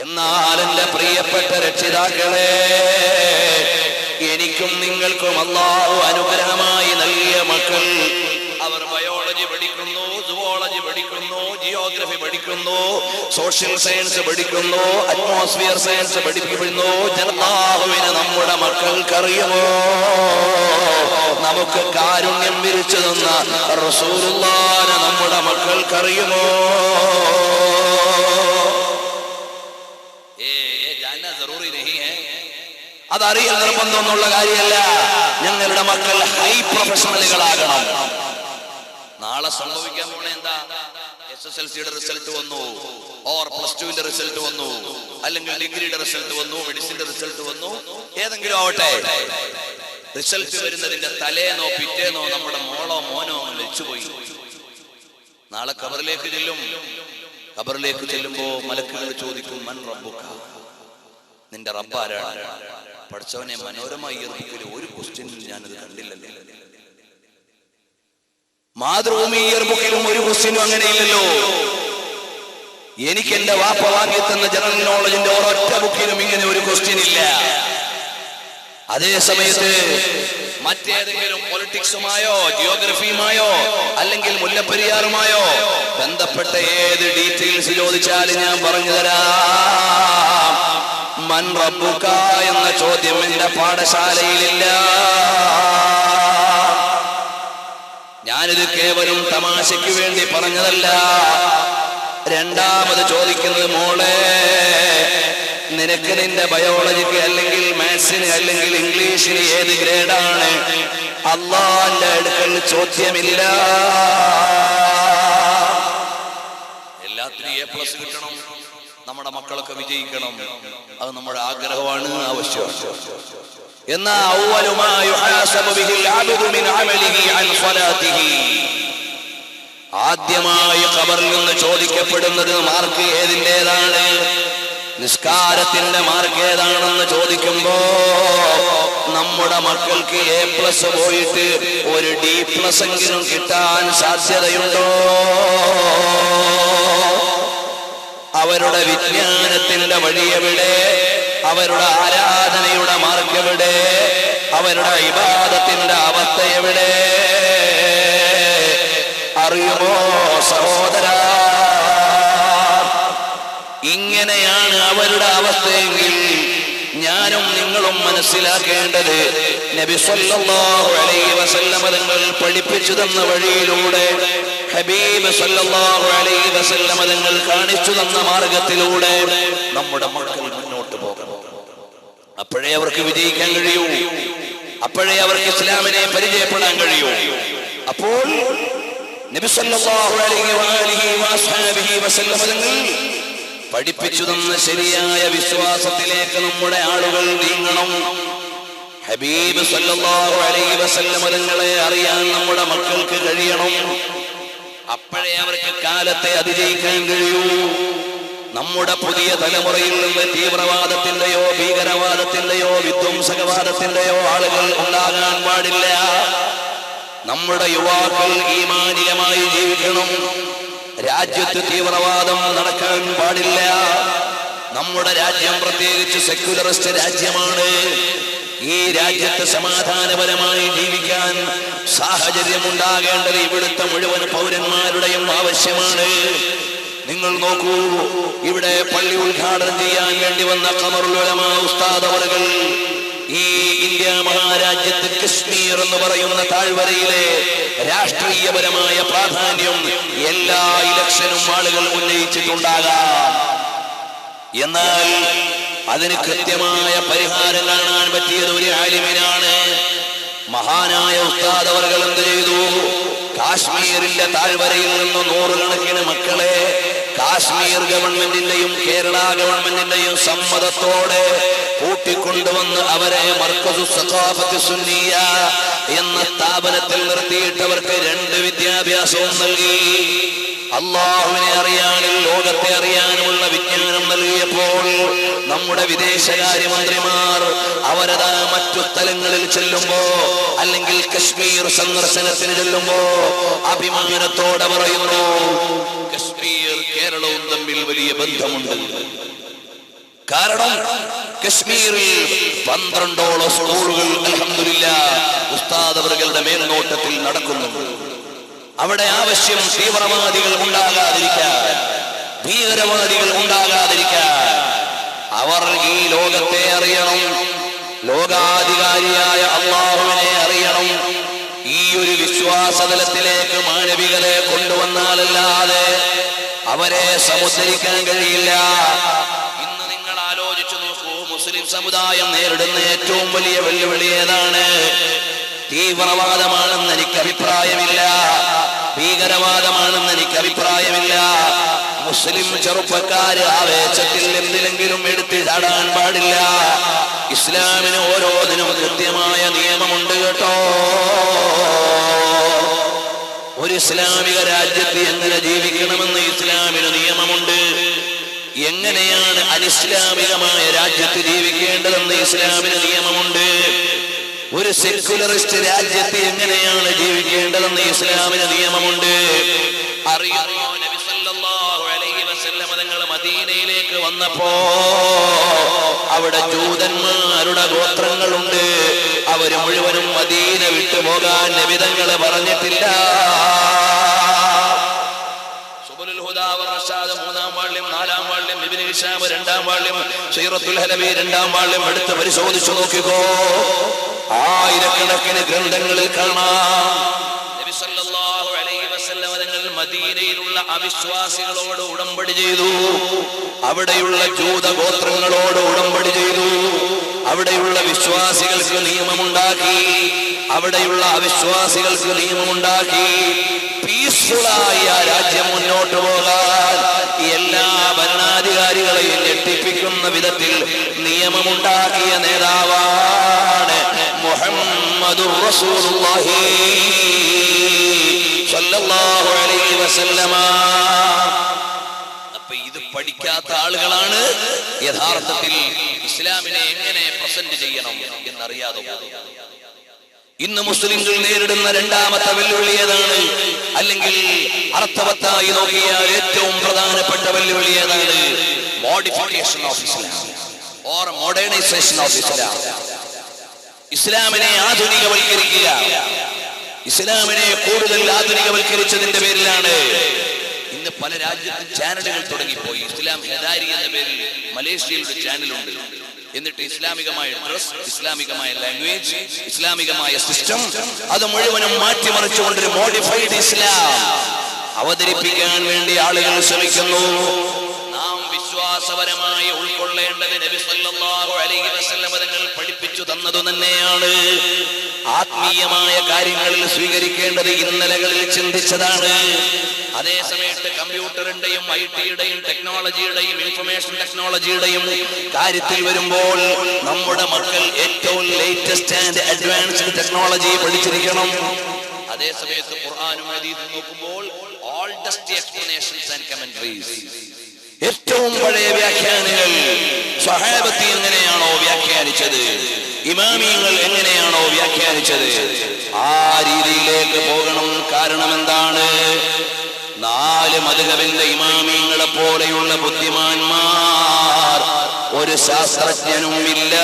എന്നാൽ എന്റെ പ്രിയപ്പെട്ട രക്ഷിതാക്കളെ, എനിക്കും നിങ്ങൾക്കും അല്ലാഹു അനുഗ്രഹമായി നൽകിയ മക്കൾ, അവർ ബയോളജി പഠിക്കുന്നു, സുവോളജി പഠിക്കുന്നു, ജിയോഗ്രഫി പഠിക്കുന്നു, സോഷ്യൽ സയൻസ് പഠിക്കുന്നു, അറ്റ്മോസ്ഫിയർ സയൻസ് പഠിപ്പിക്കുന്നു. അല്ലാഹുവിനെ നമ്മുടെ മക്കൾക്കറിയുമോ? നമുക്ക് കാരുണ്യം വിരിച്ചു തന്ന റസൂലുള്ളാഹിനെ നമ്മുടെ മക്കൾക്കറിയുമോ? അതറിയൽ നിർബന്ധമൊന്നുള്ള കാര്യമല്ല. ഞങ്ങളുടെ മക്കൾ ഹൈ പ്രൊഫഷണലുകളാകണം. നാളെ സംഭവിക്കാൻ പോണ എന്താ? SSLCയുടെ റിസൾട്ട് വന്നു, ഓർ +2ന്റെ റിസൾട്ട് വന്നു, അല്ലെങ്കിൽ ഡിഗ്രിയുടെ റിസൾട്ട് വന്നു, മെഡിസിന്റെ റിസൾട്ട് വന്നു, ഏതെങ്കിലും ആവട്ടെ. റിസൾട്ട് വരുന്നതിന്റെ തലേന്നോ പിറ്റേന്നോ നമ്മുടെ മോളോ മോനോ മരിച്ചുപോയി. നാളെ ഖബറിലേക്ക് ചെല്ലും. ഖബറിലേക്ക് ചെല്ലുമ്പോ മലക്കുകൾ ചോദിക്കും, മൻ റബ്ബുക, നിന്റെ റബ്ബാരാണ്? പഠിച്ചവനെ, മനോരമായി ഒരു ക്വസ്റ്റ്യനിൽ ഞാനത് കണ്ടില്ലല്ലോ. മാതൃഭൂമി ഇയർബുക്കിലും ഒരു ക്വസ്റ്റ്യനും അങ്ങനെയില്ലല്ലോ. എനിക്ക് എന്റെ വാപ്പ വാങ്ങി തന്ന ജനറൽ നോളജിന്റെ ഒരൊറ്റ ബുക്കിലും ഇങ്ങനെ ഒരു ക്വസ്റ്റ്യൻ ഇല്ല. അതേ സമയത്ത് മറ്റേതെങ്കിലും പൊളിറ്റിക്സുമായോ ജിയോഗ്രഫിയുമായോ അല്ലെങ്കിൽ മുല്ലപ്പെരിയാറുമായോ ബന്ധപ്പെട്ട ഏത് ഡീറ്റെയിൽസ് ചോദിച്ചാലും ഞാൻ പറഞ്ഞു തരാം. മൻ റബ്ബുക എന്ന ചോദ്യം എന്റെ പാഠശാലയിലില്ല. ഞാനിത് കേവലം തമാശയ്ക്ക് വേണ്ടി പറഞ്ഞതല്ല. രണ്ടാമത് ചോദിക്കുന്നത്, മോളെ, നിനക്ക് നിന്റെ ബയോളജിക്ക് അല്ലെങ്കിൽ മാത്സിന് അല്ലെങ്കിൽ ഇംഗ്ലീഷിന് ഏത് ഗ്രേഡാണ്? അല്ലാഹുവിന്റെ അടുക്കൽ ചോദ്യമില്ല. എല്ലാത്തിനും A+ കിട്ടണം, നമ്മുടെ മക്കളൊക്കെ വിജയിക്കണം, അത് നമ്മുടെ ആഗ്രഹമാണ്, ആവശ്യമാണ്. ആദ്യമായി ഖബറിൽ നിന്ന് ചോദിക്കപ്പെടുന്നത് മാർക്ക് ഏതിൻ്റെതാണ്? നിസ്കാരത്തിന്റെ മാർക്ക് ഏതാണെന്ന് ചോദിക്കുമ്പോ നമ്മുടെ മക്കൾക്ക് A+ പോയിട്ട് ഒരു D+ എങ്കിലും കിട്ടാൻ സാധ്യതയുണ്ടോ? അവരുടെ വിജ്ഞാനത്തിന്റെ വഴിയെവിടെ? അവരുടെ ആരാധനയുടെ മാർക്ക് എവിടെ? അവരുടെ ഇബാദത്തിന്റെ അവസ്ഥ എവിടെ? അറിയുമോ സഹോദരാ? ഇങ്ങനെയാണ് അവരുടെ അവസ്ഥയെങ്കിൽ ഞാനും നിങ്ങളും മനസ്സിലാക്കേണ്ടത്, നബി സല്ലല്ലാഹു അലൈഹി വസല്ലം തങ്ങൾ പഠിപ്പിച്ചു തന്ന വഴിയിലൂടെ, ഹബീബ് സല്ലല്ലാഹു അലൈഹി വസല്ലം തങ്ങൾ കാണിച്ചു തന്ന മാർഗത്തിലൂടെ നമ്മുടെ മക്കൾ മുന്നോട്ട് പോകണം. അപ്പോഴേ അവർക്ക് വിജയിക്കാൻ കഴിയൂ, അപ്പോഴേ അവർക്ക് ഇസ്ലാമിനെ പരിചയപ്പെടാൻ കഴിയൂ. അപ്പോൾ നബി സല്ലല്ലാഹു അലൈഹി വസല്ലം തങ്ങൾ പഠിപ്പിച്ചു തന്ന ശരിയായ വിശ്വാസത്തിലേക്ക് നമ്മുടെ ആളുകൾ നീങ്ങണം. ഹബീബ് സല്ലല്ലാഹു അലൈഹി വസല്ലം തങ്ങളെ അറിയാൻ നമ്മുടെ മക്കൾക്ക് കഴിയണം. അപ്പോഴേ അവർക്ക് കാലത്തെ അതിജയിക്കാൻ കഴിയൂ. നമ്മുടെ പുതിയ തലമുറയിൽ നിന്ന് തീവ്രവാദത്തിന്റെയോ ഭീകരവാദത്തിന്റെയോ വിധ്വംസകവാദത്തിന്റെയോ ആളുകൾ ഉണ്ടാകാൻ പാടില്ല. നമ്മുടെ യുവാക്കൾ ഈമാനികമായി ജീവിക്കണം. രാജ്യത്ത് തീവ്രവാദം നടക്കാൻ പാടില്ല. നമ്മുടെ രാജ്യം പ്രത്യേകിച്ച് സെക്യുലറിസ്റ്റ് രാജ്യമാണ്. ഈ രാജ്യത്ത് സമാധാനപരമായി ജീവിക്കാൻ സാഹചര്യം ഉണ്ടാകേണ്ടത് ഇവിടുത്തെ മുഴുവൻ പൗരന്മാരുടെയും ആവശ്യമാണ്. നിങ്ങൾ നോക്കൂ, ഇവിടെ പള്ളി ഉദ്ഘാടനം ചെയ്യാൻ വേണ്ടി വന്ന ഖമറുൽ ഉലമാ ഉസ്താദ് അവറുകൾ ഈ ഇന്ത്യ മഹാരാജ്യത്ത് കശ്മീർ എന്ന് പറയുന്ന താഴ്വരയിലെ രാഷ്ട്രീയപരമായ പ്രാധാന്യം എല്ലാ ഇലക്ഷനും ആളുകൾ ഉന്നയിച്ചിട്ടുണ്ടാകാം. എന്നാൽ അതിന് കൃത്യമായ പരിഹാരം കാണാൻ പറ്റിയത് ഒരു ആലിമിനാണ്. മഹാനായ ഉസ്താദ് അവറുകൾ എന്ത് ചെയ്തു? കാശ്മീരിന്റെ താഴ്വരയിൽ നിന്ന് നൂറുകണക്കിന് മക്കളെ കാശ്മീർ ഗവൺമെന്റിന്റെയും കേരള ഗവൺമെന്റിന്റെയും സമ്മതത്തോടെ കൂട്ടിക്കൊണ്ടുവന്ന് അവരെ മർക്കസു സഖാഫത്ത് സുന്നിയ എന്ന സ്ഥാപനത്തിൽ നിർത്തിയിട്ട് അവർക്ക് 2 വിദ്യാഭ്യാസവും നൽകി. അള്ളാഹുവിനെ അറിയാനും ലോകത്തെ അറിയാനുമുള്ള വിജ്ഞാനം നൽകിയപ്പോൾ നമ്മുടെ വിദേശകാര്യമന്ത്രിമാർ അവരതാ മറ്റു സ്ഥലങ്ങളിൽ ചെല്ലുമ്പോ അല്ലെങ്കിൽ കശ്മീർ സന്ദർശനത്തിന് ചെല്ലുമ്പോ അഭിമാനത്തോടെ പറയുന്നു, കശ്മീർ കേരളവും തമ്മിൽ വലിയ ബന്ധമുണ്ട്. കാരണം കശ്മീരിൽ 12ഓളം സ്കൂളുകൾ അൽഹംദുലില്ലാഹ് ഉസ്താദ് അവരുടെ മേൽനോട്ടത്തിൽ നടക്കുന്നു. അവിടെ ആവശ്യം തീവ്രവാദികൾ ഉണ്ടാകാതിരിക്കാൻ, ഭീകരവാദികൾ ഉണ്ടാകാതിരിക്കാൻ അവർ ഈ ലോകത്തെ അറിയണം, ലോകാധികാരിയായ അല്ലാഹുവിനെ അറിയണം. ഈ ഒരു വിശ്വാസതലത്തിലേക്ക് മാനവികതയെ കൊണ്ടുവന്നാലല്ലാതെ അവരെ സമുദ്ധരിക്കാൻ കഴിയില്ല. ഇന്ന് നിങ്ങൾ ആലോചിച്ചു നോക്കൂ, മുസ്ലിം സമുദായം നേരിടുന്ന ഏറ്റവും വലിയ വെല്ലുവിളി ഏതാണ്? തീവ്രവാദമാണെന്ന് എനിക്ക് അഭിപ്രായമില്ല, ഭീകരവാദമാണെന്ന് എനിക്ക് അഭിപ്രായമില്ല. മുസ്ലിം ചെറുപ്പക്കാര് ആവേശത്തിൽ എന്തിലെങ്കിലും എടുത്ത് ചാടാൻ പാടില്ല. ഇസ്ലാമിന് ഓരോന്നിനും കൃത്യമായ നിയമമുണ്ട് കേട്ടോ. ഒരു ഇസ്ലാമിക രാജ്യത്ത് എങ്ങനെ ജീവിക്കണമെന്ന് ഇസ്ലാമിന് നിയമമുണ്ട്. എങ്ങനെയാണ് അനിസ്ലാമികമായ രാജ്യത്ത് ജീവിക്കേണ്ടതെന്ന് ഇസ്ലാമിന് നിയമമുണ്ട്. ഒരു സെക്യുലറിസ്റ്റ് രാജ്യത്ത് എങ്ങനെയാണ് ജീവിക്കേണ്ടതെന്ന് ഇസ്ലാമിന് നിയമമുണ്ട്. അറിയുമോ, നബി സല്ലല്ലാഹു അലൈഹി വസല്ലം തങ്ങൾ മദീനയിലേക്ക് വന്നപ്പോ അവിടെ ജൂതന്മാരുടെ ഗോത്രങ്ങളുണ്ട്. അവര് മുഴുവനും മദീന വിട്ടുപോകാൻ നബി തങ്ങൾ പറഞ്ഞിട്ടില്ല. സുബുലുൽ ഹുദാ വർ റഷാദ് 3-ാം വാള്യം, 4-ാം വാള്യം, ഇബ്നു ഹിശാം 2-ാം വാള്യം, സീറത്തുൽ ഹലബി 2-ാം വാള്യം എടുത്ത് പരിശോധിച്ചു നോക്കിക്കോ. ആയിരക്കണക്കിന് ഗ്രന്ഥങ്ങളിൽ കാണാം നബി സല്ലല്ലാഹു അലൈഹി വസല്ലം തങ്ങൾ മദീനയിലുള്ള അവിശ്വാസികളോട് ഉടമ്പടി ചെയ്തു. അവിടെയുള്ള ജൂത ഗോത്രങ്ങളോട് ഉടമ്പടി ചെയ്തു. അവിടെയുള്ള വിശ്വാസികൾക്ക് നിയമമുണ്ടാക്കി. അവിടെയുള്ള അവിശ്വാസികൾക്ക് നിയമമുണ്ടാക്കി. പീസ്ഫുള്ളായി ആ രാജ്യം മുന്നോട്ട് പോകാൻ എല്ലാ ഭരണാധികാരികളെയും ഞെട്ടിപ്പിക്കുന്ന വിധത്തിൽ നിയമമുണ്ടാക്കിയ നേതാവാണ് മുഹമ്മദുർ റസൂലുള്ളാഹി സ്വല്ലല്ലാഹു അലൈഹി വസല്ലമ. അപ്പൊ ഇത് പഠിക്കാത്ത ആളുകളാണ് യഥാർത്ഥത്തിൽ ഇസ്ലാമിനെ എങ്ങനെ പ്രസന്റ് ചെയ്യണം എന്നറിയാതെ. ഇന്ന് മുസ്ലിംകൾ നേരിടുന്ന രണ്ടാമത്തെ വെല്ലുവിളി ഏതാണ്? അല്ലെങ്കിൽ അർത്ഥവത്തായി നോക്കിയാൽ ഏറ്റവും പ്രധാനപ്പെട്ട വെല്ലുവിളി ഏതാണ്? Modification of Islam or modernisation of Islam. ഇസ്ലാമിനെ ആധുനികവൽക്കരിക്കുക. ഇസ്ലാമിനെ കൂടുതൽ ആധുനികവൽക്കരിച്ചതിന്റെ പേരിലാണ് ഇന്ന് പല രാജ്യത്തും ചാനലുകൾ തുടങ്ങിപ്പോയി. ഇസ്ലാം ഹെദാരി എന്ന പേരിൽ മലേഷ്യയിൽ ഒരു ചാനലുണ്ട്. എന്നിട്ട് ഇസ്ലാമികമായ ഡ്രസ്, ഇസ്ലാമികമായ ലാംഗ്വേജ്, ഇസ്ലാമികമായ സിസ്റ്റം അത് മുഴുവനും മാറ്റിമറിച്ചുകൊണ്ടൊരു മോഡിഫൈഡ് ഇസ്ലാം അവതരിപ്പിക്കാൻ വേണ്ടി ആളുകൾ ശ്രമിക്കുന്നു. നാം വിശ്വാസപരമായി ഉൾക്കൊള്ളേണ്ടത് നബി സല്ലല്ലാഹു അലൈഹി വസല്ലം തങ്ങൾ പഠിപ്പിച്ചു തന്നതു തന്നെയാണ്. ആത്മീയമായ കാര്യങ്ങളിൽ സ്വീകരിക്കേണ്ടത് ഇന്നലകളിൽ ചിന്തിച്ചതാണ്. അതേസമയത്ത് കമ്പ്യൂട്ടറിന്റെയും IT-യുടെയും ടെക്നോളജിയുടെയും ഇൻഫർമേഷൻ ടെക്നോളജിയുടെയും കാര്യത്തിൽ വരുമ്പോൾ നമ്മുടെ മക്കൾ ഏറ്റവും ലേറ്റസ്റ്റ് ആൻഡ് അഡ്വാൻസ്ഡ് ടെക്നോളജി പഠിച്ചിരിക്കണം. അതേസമയത്ത് ഖുർആനും ഹദീസും നോക്കുമ്പോൾ ഓൾഡസ്റ്റ് എക്സ്പ്ലനേഷൻസ് ആൻഡ് കമന്ററീസ്, ഏറ്റവും പഴയ വ്യാഖ്യാനങ്ങൾ. സ്വഹാബത്ത് എങ്ങനെയാണോ വ്യാഖ്യാനിച്ചത്, ഇമാമിയങ്ങൾ എങ്ങനെയാണോ വ്യാഖ്യാനിച്ചത്, ആ രീതിയിലേക്ക് പോകണം. കാരണം എന്താണ്? 4 മദ്ഹബിന്റെ ഇമാമിയങ്ങളെ പോലെയുള്ള ബുദ്ധിമാന്മാർ ഒരു ശാസ്ത്രജ്ഞനുമില്ല.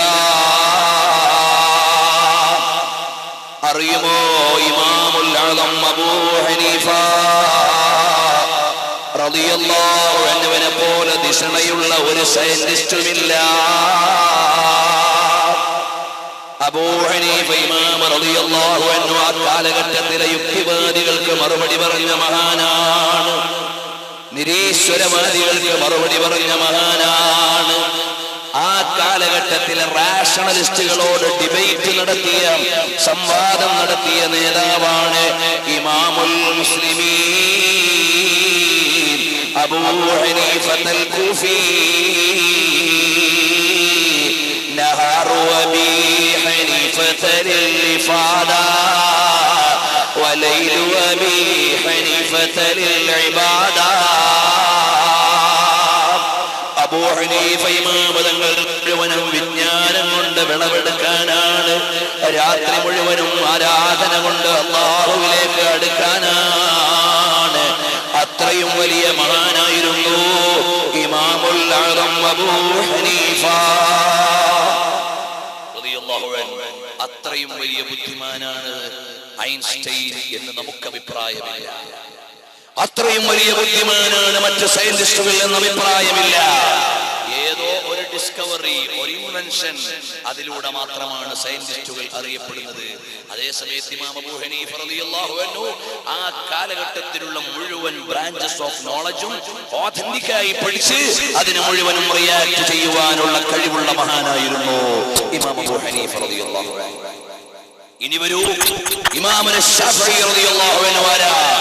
അറിയുമോ, ഇമാമുൽ അഅ്ലം അബൂ ഹനീഫ റളിയല്ലാഹു അൻഹുവിനെ പോലെ ദിശണയുള്ള ഒരു സയന്റിസ്റ്റുമില്ല. അബൂ ഹനീഫ ഇമാം റളിയല്ലാഹു അൻഹു ആ കാലഘട്ടത്തിലെ യുക്തിവാദികൾക്ക് മറുപടി പറഞ്ഞ മഹാനാണ്. നിരീശ്വരവാദികൾക്ക് മറുപടി പറഞ്ഞ മഹാനാണ്. ആ കാലഘട്ടത്തിലെ റാഷണലിസ്റ്റുകളോട് ഡിബേറ്റ് നടത്തിയ, സംവാദം നടത്തിയ നേതാവാണ് ഇമാമുൽ മുസ്ലിമീൻ അബൂ ഹനീഫത്തുൽ കൂഫി. നഹറു അബീ حنيفة للإفادة وليل أبي حنيفة للعبادة. അബൂ ഹനീഫ ഇമാം തങ്ങൾ മുഴുവനും വിജ്ഞാനം കൊണ്ട് വിളവെടുക്കാനാണ്. രാത്രി മുഴുവനും ആരാധന കൊണ്ട് അല്ലാഹുവിലേക്ക് അടുക്കാനാണ്. അത്രയും വലിയ മഹാനായിരുന്നു ഇമാം ഇമാമുൽ അഅ്ളം അബൂ ഹനീഫ റളിയല്ലാഹു അൻഹു. അത്രയും വലിയ ബുദ്ധിമാനാണ് ഐൻസ്റ്റൈൻ എന്ന് നമുക്ക് അഭിപ്രായമില്ല. അത്രയും വലിയ ബുദ്ധിമാനാണ് മറ്റ് സയന്റിസ്റ്റുകൾ എന്ന അഭിപ്രായമില്ല. ഏതോ ഒരു ഡിസ്കവറി, ഒരു ഇൻവെൻഷൻ, അതിലൂടെ മാത്രമാണ് സയന്റിസ്റ്റുകൾ അറിയപ്പെടുന്നത്. അതേസമയത്ത് ഇമാം അബൂ ഹനീഫ റളിയല്ലാഹു അൻഹു ആ കാലഘട്ടത്തിലുള്ള മുഴുവൻ ബ്രാഞ്ചസ് ഓഫ് നോളജും ഓഥന്റിക്കായി പഠിച്ച് അതിനെ മുഴുവനും റിയാക്ട് ചെയ്യുവാനുള്ള കഴിവുള്ള മഹാനായിരുന്നു ഇമാം അബൂ ഹനീഫ റളിയല്ലാഹു അൻഹു. ഇനി വരൂ, ഇമാമുന ശാഫിഈ റളിയല്ലാഹു അൻഹു ആരാണ്?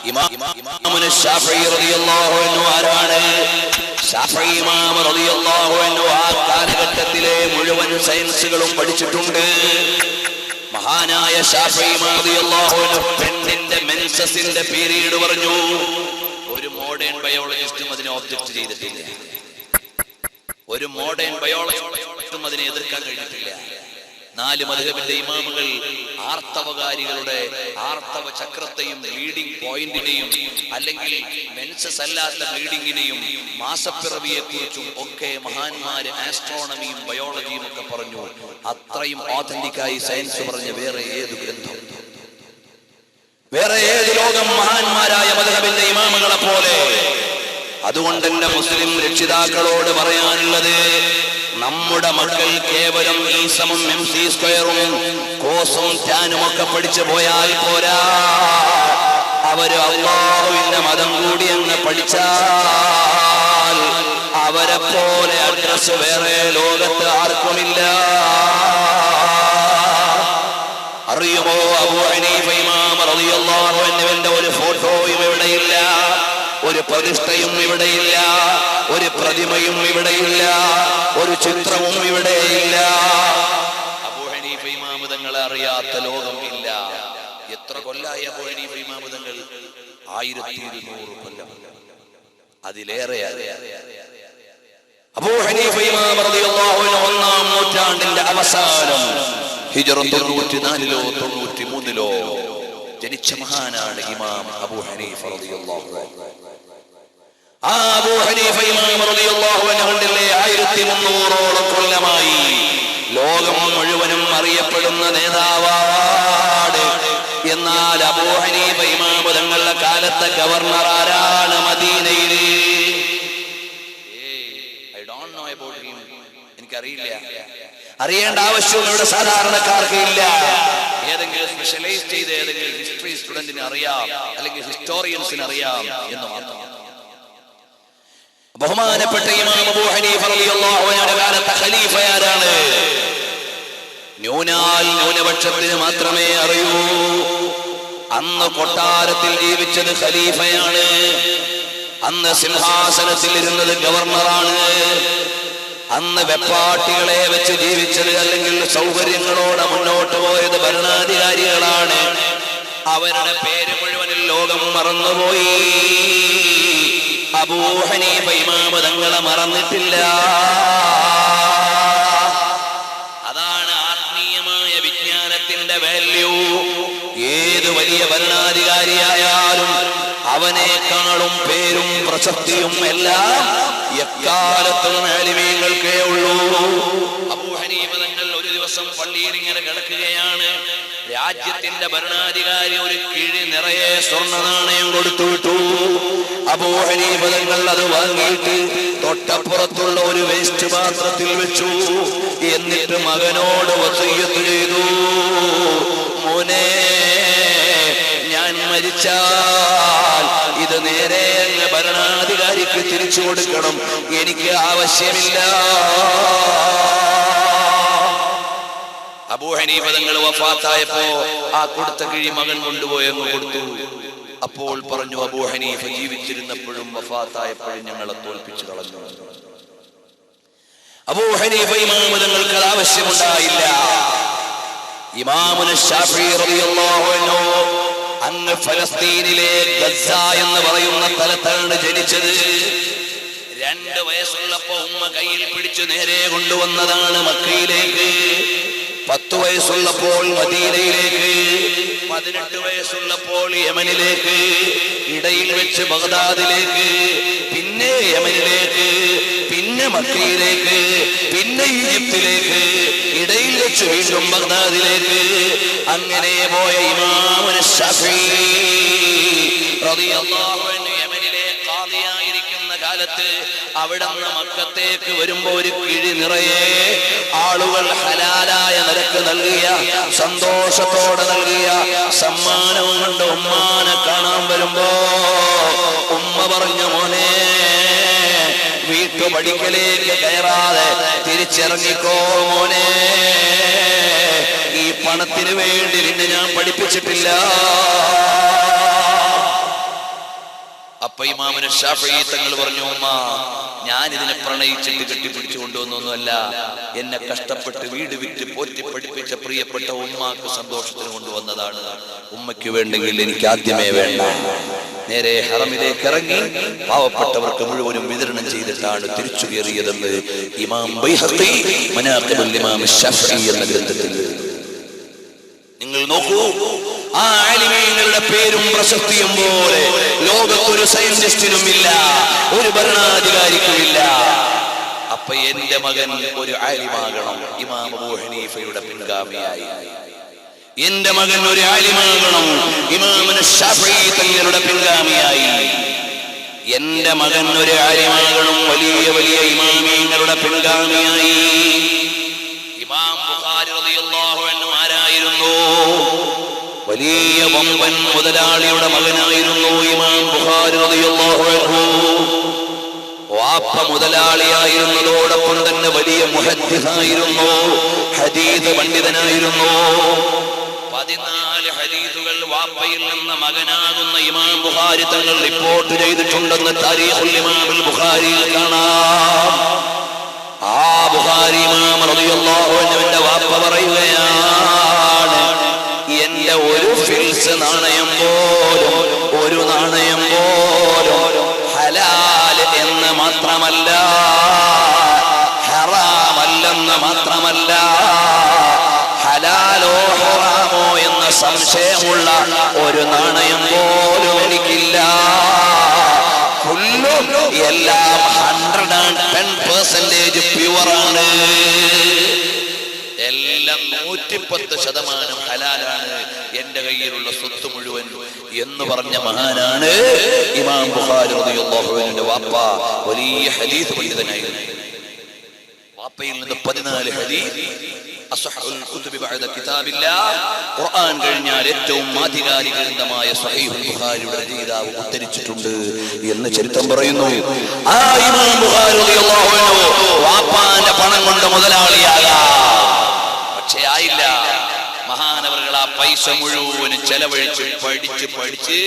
ഇമാമുന ശാഫിഈ റളിയല്ലാഹു അൻഹു ആരാണ്? ശാഫിഈ ഇമാം റളിയല്ലാഹു അൻഹു ആ കാലഘട്ടത്തിലെ മുഴുവൻ സയൻസുകളും പഠിച്ചിട്ടുണ്ട്. മഹാനായ ശാഫിഈ ഇമാം റളിയല്ലാഹു അൻഹു പെണ്ണിന്റെ മെൻസസിന്റെ പീരീഡ് പറഞ്ഞു. ഒരു മോഡേൺ ബയോളജിസ്റ്റും അതിനെ ഒബ്ജക്ട് ചെയ്തിട്ടില്ല. ഒരു മോഡേൺ ബയോളജിസ്റ്റും അതിനെ എതിർക്കാൻ കഴിഞ്ഞിട്ടില്ല. 4 മദ്ഹബിന്റെ ഇമാമുകൾ ആർത്തവകാരികളുടെ ആർത്തവ ചക്രത്തെയും ബ്ലീഡിംഗ് പോയിന്റിനെയും അല്ലെങ്കിൽ മെൻസസ് അല്ലാത്ത ബ്ലീഡിങ്ങിനെയും മാസപ്പിറവിയെ കുറിച്ചും ഒക്കെ മഹാന്മാര് ആസ്ട്രോണമിയും ബയോളജിയും ഒക്കെ പറഞ്ഞു. അത്രയും ഓഥന്റിക്കായി സയൻസ് പറഞ്ഞ വേറെ ഏത് ഗ്രന്ഥം, വേറെ ഏത് ലോകം മഹാന്മാരായ മദ്ഹബിന്റെ ഇമാമുകളെ പോലെ? അതുകൊണ്ട് എന്റെ മുസ്ലിം രക്ഷിതാക്കളോട് പറയാനുള്ളത്, നമ്മുടെ മക്കൾ കേവലം ഈ സമം MC² കോസും ടാനും ഒക്കെ പഠിച്ചു പോയാൽ പോരാ. അവര് അല്ലാഹുവിന്റെ മതം കൂടി അങ്ങ് പഠിച്ചാൽ അവരെ പോലെ അഡ്രസ് വേറെ ലോകത്ത് ആർക്കുമില്ല. അറിയുമോ, അബൂ ഹനീഫ ഇമാം റളിയല്ലാഹു അൻഹുവിന്റെ ഒരു ഫോട്ടോയും ഇവിടെയില്ല, ഒരു പ്രതിഷ്ഠയും ഇവിടെയില്ല, ഒരു പ്രതിമയും ഇവിടെയില്ല, ഒരു ചിത്രവും ഇവിടെയില്ല. അബൂ ഹനീഫ ഇമാം തങ്ങളെ അറിയാത്ത ലോകം ഇല്ല. എത്ര കൊല്ലായി അബൂ ഹനീഫ ഇമാം തങ്ങൾ? 1200 കൊല്ലം, അതിലേറെയായി. അബൂ ഹനീഫ ഇമാം റളിയല്ലാഹു അൻഹു 1-ാം നൂറ്റാണ്ടിന്റെ അവസാനം ഹിജ്റ 94-ലോ 93-ലോ ജനിച്ച മഹാനാണ് ഇമാം അബൂ ഹനീഫ റളിയല്ലാഹു അൻഹു. ആ അബൂ ഹനീഫ ഇമാം റളിയല്ലാഹു അൻഹുവിന്റെ 1300ഓളം കൊല്ലമായി ലോകം മുഴുവനും അറിയപ്പെടുന്ന നേതാവാണ്. എന്നാൽ അബൂ ഹനീഫ ഇമാം തങ്ങളുടെ കാലത്തെ ഗവർണർ ആരാണ് മദീനയിലെ? എനിക്കറിയില്ല, അറിയേണ്ട ആവശ്യം ഇവിടെ സാധാരണക്കാർക്ക് ഇല്ല. ഏതെങ്കിലും സ്പെഷ്യലൈസ് ചെയ്ത് ഏതെങ്കിലും ഹിസ്റ്ററി സ്റ്റുഡന്റിന് അറിയാം, അല്ലെങ്കിൽ ഹിസ്റ്റോറിയൻസിന് അറിയാം എന്ന് മാത്രം. ബഹുമാനപ്പെട്ട ഇമാം അബൂ ഹനീഫ റളിയല്ലാഹു അൻഹുവിന്റെ കാലത്തെ ഖലീഫ ആരാണ്? ന്യൂനപക്ഷത്തിന് മാത്രമേ അറിയൂ. അന്ന് കൊട്ടാരത്തിൽ ജീവിച്ചത് ഖലീഫയാണ്. അന്ന് സിംഹാസനത്തിൽ ഇരുന്നത് ഗവർണറാണ്. അന്ന് വെപ്പാട്ടികളെ വെച്ച് ജീവിച്ചത്, അല്ലെങ്കിൽ സൗകര്യങ്ങളോടെ മുന്നോട്ട് പോയത് ഭരണാധികാരികളാണ്. അവരുടെ പേര് മുഴുവനിൽ ലോകം മറന്നുപോയി. അബൂ ഹനീഫ ഇമാം തങ്ങളെ മറന്നിട്ടില്ല. അതാണ് ആത്മീയമായ വിജ്ഞാനത്തിന്റെ വാല്യൂ. ഏത് വലിയ ഭരണാധികാരിയായാലും അവനേക്കാളും പേരും പ്രശസ്തിയും എല്ലാം എക്കാലത്തും ആലിമീങ്ങൾക്കേ ഉള്ളൂ. അബൂ ഹനീഫ തങ്ങൾ ഒരു ദിവസം പള്ളിയിൽ ഇങ്ങനെ കിടക്കുകയാണ്. രാജ്യത്തിന്റെ ഭരണാധികാരി ഒരു കിഴി നിറയെ സ്വർണ്ണ നാണയം കൊടുത്തു വിട്ടു. അബൂ ഹനീഫ തങ്ങൾ അത് വാങ്ങിയിട്ട് തൊട്ടപ്പുറത്തുള്ള ഒരു വേസ്റ്റ് പാത്രത്തിൽ വെച്ചു. എന്നിട്ട് മകനോട് വസിയ്യത്ത് ചെയ്തു, മോനെ, ഞാൻ മരിച്ചാൽ ഇത് നേരെ ഭരണാധികാരിക്ക് തിരിച്ചു കൊടുക്കണം, എനിക്ക് ആവശ്യമില്ല. അബൂ ഹനീഫ തങ്ങൾ വഫാത്തായപ്പോ ആ കൊടുത്ത കിഴി മകൻ കൊണ്ടുപോയി അങ്ങ് കൊടുത്തു. അപ്പോൾ പറഞ്ഞു, അബൂ ഹനീഫ ജീവിച്ചിരുന്നപ്പോഴും വഫാത്തായപ്പോഴും ഞങ്ങളെ തോൽപ്പിച്ചു കളഞ്ഞു. അബൂ ഹനീഫ ഇമാം തങ്ങൾക്ക് അത് ആവശ്യമുണ്ടായില്ല. ഇമാമുന ശാഫിഈ റളിയല്ലാഹു അൻഹു അങ്ങ് ഫലസ്തീനിലെ ഗസ്സ എന്ന് പറയുന്ന സ്ഥലത്താണ് ജനിച്ചത്. 2 വയസ്സുള്ളപ്പോ ഉമ്മ കയ്യിൽ പിടിച്ചു നേരെ കൊണ്ടുവന്നതാണ് മക്കയിലേക്ക്. 10 വയസ്സുള്ളപ്പോൾ മദീനയിലേക്ക്, 18 വയസ്സുള്ളപ്പോൾ യമനിലേക്ക്, ഇടയിൽ വെച്ച് ബഗ്ദാദിലേക്ക്, പിന്നെ യമനിലേക്ക്, പിന്നെ മക്കയിലേക്ക്, പിന്നെ ഈജിപ്തിലേക്ക്, ഇടയിൽ വെച്ച് വീണ്ടും ബഗ്ദാദിലേക്ക്. അങ്ങനെ പോയ ഇമാമുന ശഫീഈ റളിയല്ലാഹു അൻഹു യമനിലെ ഖാദിയായിരിക്കുന്ന കാലത്ത് അവിടുന്ന് മക്കത്തേക്ക് വരുമ്പോ ഒരു കിഴി നിറയെ ആളുകൾ ഹലാലായ നിരക്ക് നൽകിയ, സന്തോഷത്തോടെ നൽകിയ സമ്മാനം കൊണ്ട് ഉമ്മാനെ കാണാൻ വരുമ്പോ ഉമ്മ പറഞ്ഞു, മോനെ വീട്ടുപടിക്കലേക്ക് കയറാതെ തിരിച്ചിറങ്ങിക്കോ മോനെ, ഈ പണത്തിന് വേണ്ടി നിന്നെ ഞാൻ പഠിപ്പിച്ചിട്ടില്ല. അപ്പൊ ഇമാമുന ശാഫിഈ തങ്ങൾ പറഞ്ഞു, ഉമ്മ ഞാൻ ഇതിനെ പ്രണയിച്ചിട്ട് കെട്ടിപ്പിടിച്ചു കൊണ്ടുവന്നൊന്നുമല്ല, എന്നെ കഷ്ടപ്പെട്ട് വീട് വിറ്റ് പോറ്റി പഠിപ്പിച്ച പ്രിയപ്പെട്ട ഉമ്മാക്ക് സന്തോഷത്തിന് കൊണ്ടുവന്നതാണ്. ഉമ്മയ്ക്ക് വേണ്ടെങ്കിൽ എനിക്ക് ആദ്യമേ വേണ്ട. നേരെ ഹറമിലേക്ക് ഇറങ്ങി പാവപ്പെട്ടവർക്ക് മുഴുവനും വിതരണം ചെയ്തിട്ടാണ് തിരിച്ചു കയറിയതെന്ന് ഇമാം ബൈഹഖി മനാഖിബുൽ ഇമാം ശാഫിഈ എന്ന ഗ്രന്ഥത്തിൽ. നിങ്ങൾ നോക്കൂ, ആ ആലിമീങ്ങളുടെ പേരും പ്രശസ്തിയും പോലെ ലോകത്തൊരു സയന്റിസ്റ്റിനും ഇല്ല, ഒരു ഭരണാധികാരിക്കുമില്ല. അപ്പൊ എന്റെ മകൻ ഒരു ആലിമാകണം, ഇമാം അബൂ ഹനീഫയുടെ പിൻഗാമിയായി. എന്റെ മകൻ ഒരു ആലിമാകണം, ഇമാമുന ശാഫിഈ തങ്ങളുടെ പിൻഗാമിയായി. എന്റെ മകൻ ഒരു ആലിമാകണം, വലിയ വലിയ ഇമാമീങ്ങളുടെ പിൻഗാമിയായി. ഇമാം ബുഖാരി റളിയല്ലാഹു അൻഹു ആരായിരുന്നു? വലിയ വമ്പൻ മുതലാളിയുടെ മകനായിരുന്നു ഇമാം ബുഖാരി റളിയല്ലാഹു അൻഹു. വാപ്പ മുതലാളിയായിരുന്നതോടൊപ്പം തന്നെ വലിയ മുഹദ്ദിസായിരുന്നു, ഹദീസ് പണ്ഡിതനായിരുന്നു. 14 ഹദീസുകൾ വാപ്പയിൽ നിന്ന് മകനാകുന്ന ഇമാം ബുഖാരി തങ്ങൾ റിപ്പോർട്ട് ചെയ്തിട്ടുണ്ടെന്ന് താരീഖുൽ ഇമാം ബുഖാരിയിൽ കാണാം. ആ ബുഖാരി ഇമാം റളിയല്ലാഹു അൻഹുവിന്റെ വാപ്പ പറയുകയാണ്, എന്റെ ഒരു ഫിൽസ് നാണയം പോലും, ഒരു നാണയം പോലും ഹലാൽ എന്ന് മാത്രമല്ല, ഹറാമല്ലെന്ന് മാത്രമല്ല, ഹലാലോ ഹറാമോ എന്ന സംശയമുള്ള ഒരു നാണയം പോലും എനിക്കില്ല. എല്ലാം 110% പ്യുവറാണ്. എല്ലാം 110% ഹലാലാണ് എന്റെ കയ്യിലുള്ള സ്വത്ത് മുഴുവൻ എന്ന് പറഞ്ഞ മഹാനാണ് ഇമാം ബുഖാരി റളിയല്ലാഹു അൻഹുവിന്റെ വാപ്പ. വലിയ ഹദീസ് പണ്ഡിതനായിരുന്നു. വാപ്പയിൽ നിന്ന് 14 ഹദീസ്, അസ്ഹഹുൽ കുതുബി ബഅദ കിതാബില്ലാഹ്, ഖുർആൻ കഴിഞ്ഞാൽ ഏറ്റവും ആധികാരിക ഗ്രന്ഥമായ സ്വഹീഹുൽ ബുഖാരിയുടെ രചയിതാവ് ഉദ്ധരിച്ചിട്ടുണ്ട് എന്ന് ചരിത്രം പറയുന്നു. ആ ഇമാം ബുഖാരി റളിയല്ലാഹു അൻഹു വാപ്പാന്റെ പണം കൊണ്ട് മുതലാളിയാകാം, പക്ഷേ ആയില്ല. മഹാനവറുകൾ ആ പൈസ മുഴുവനും ചെലവഴിച്ച് പഠിച്ച്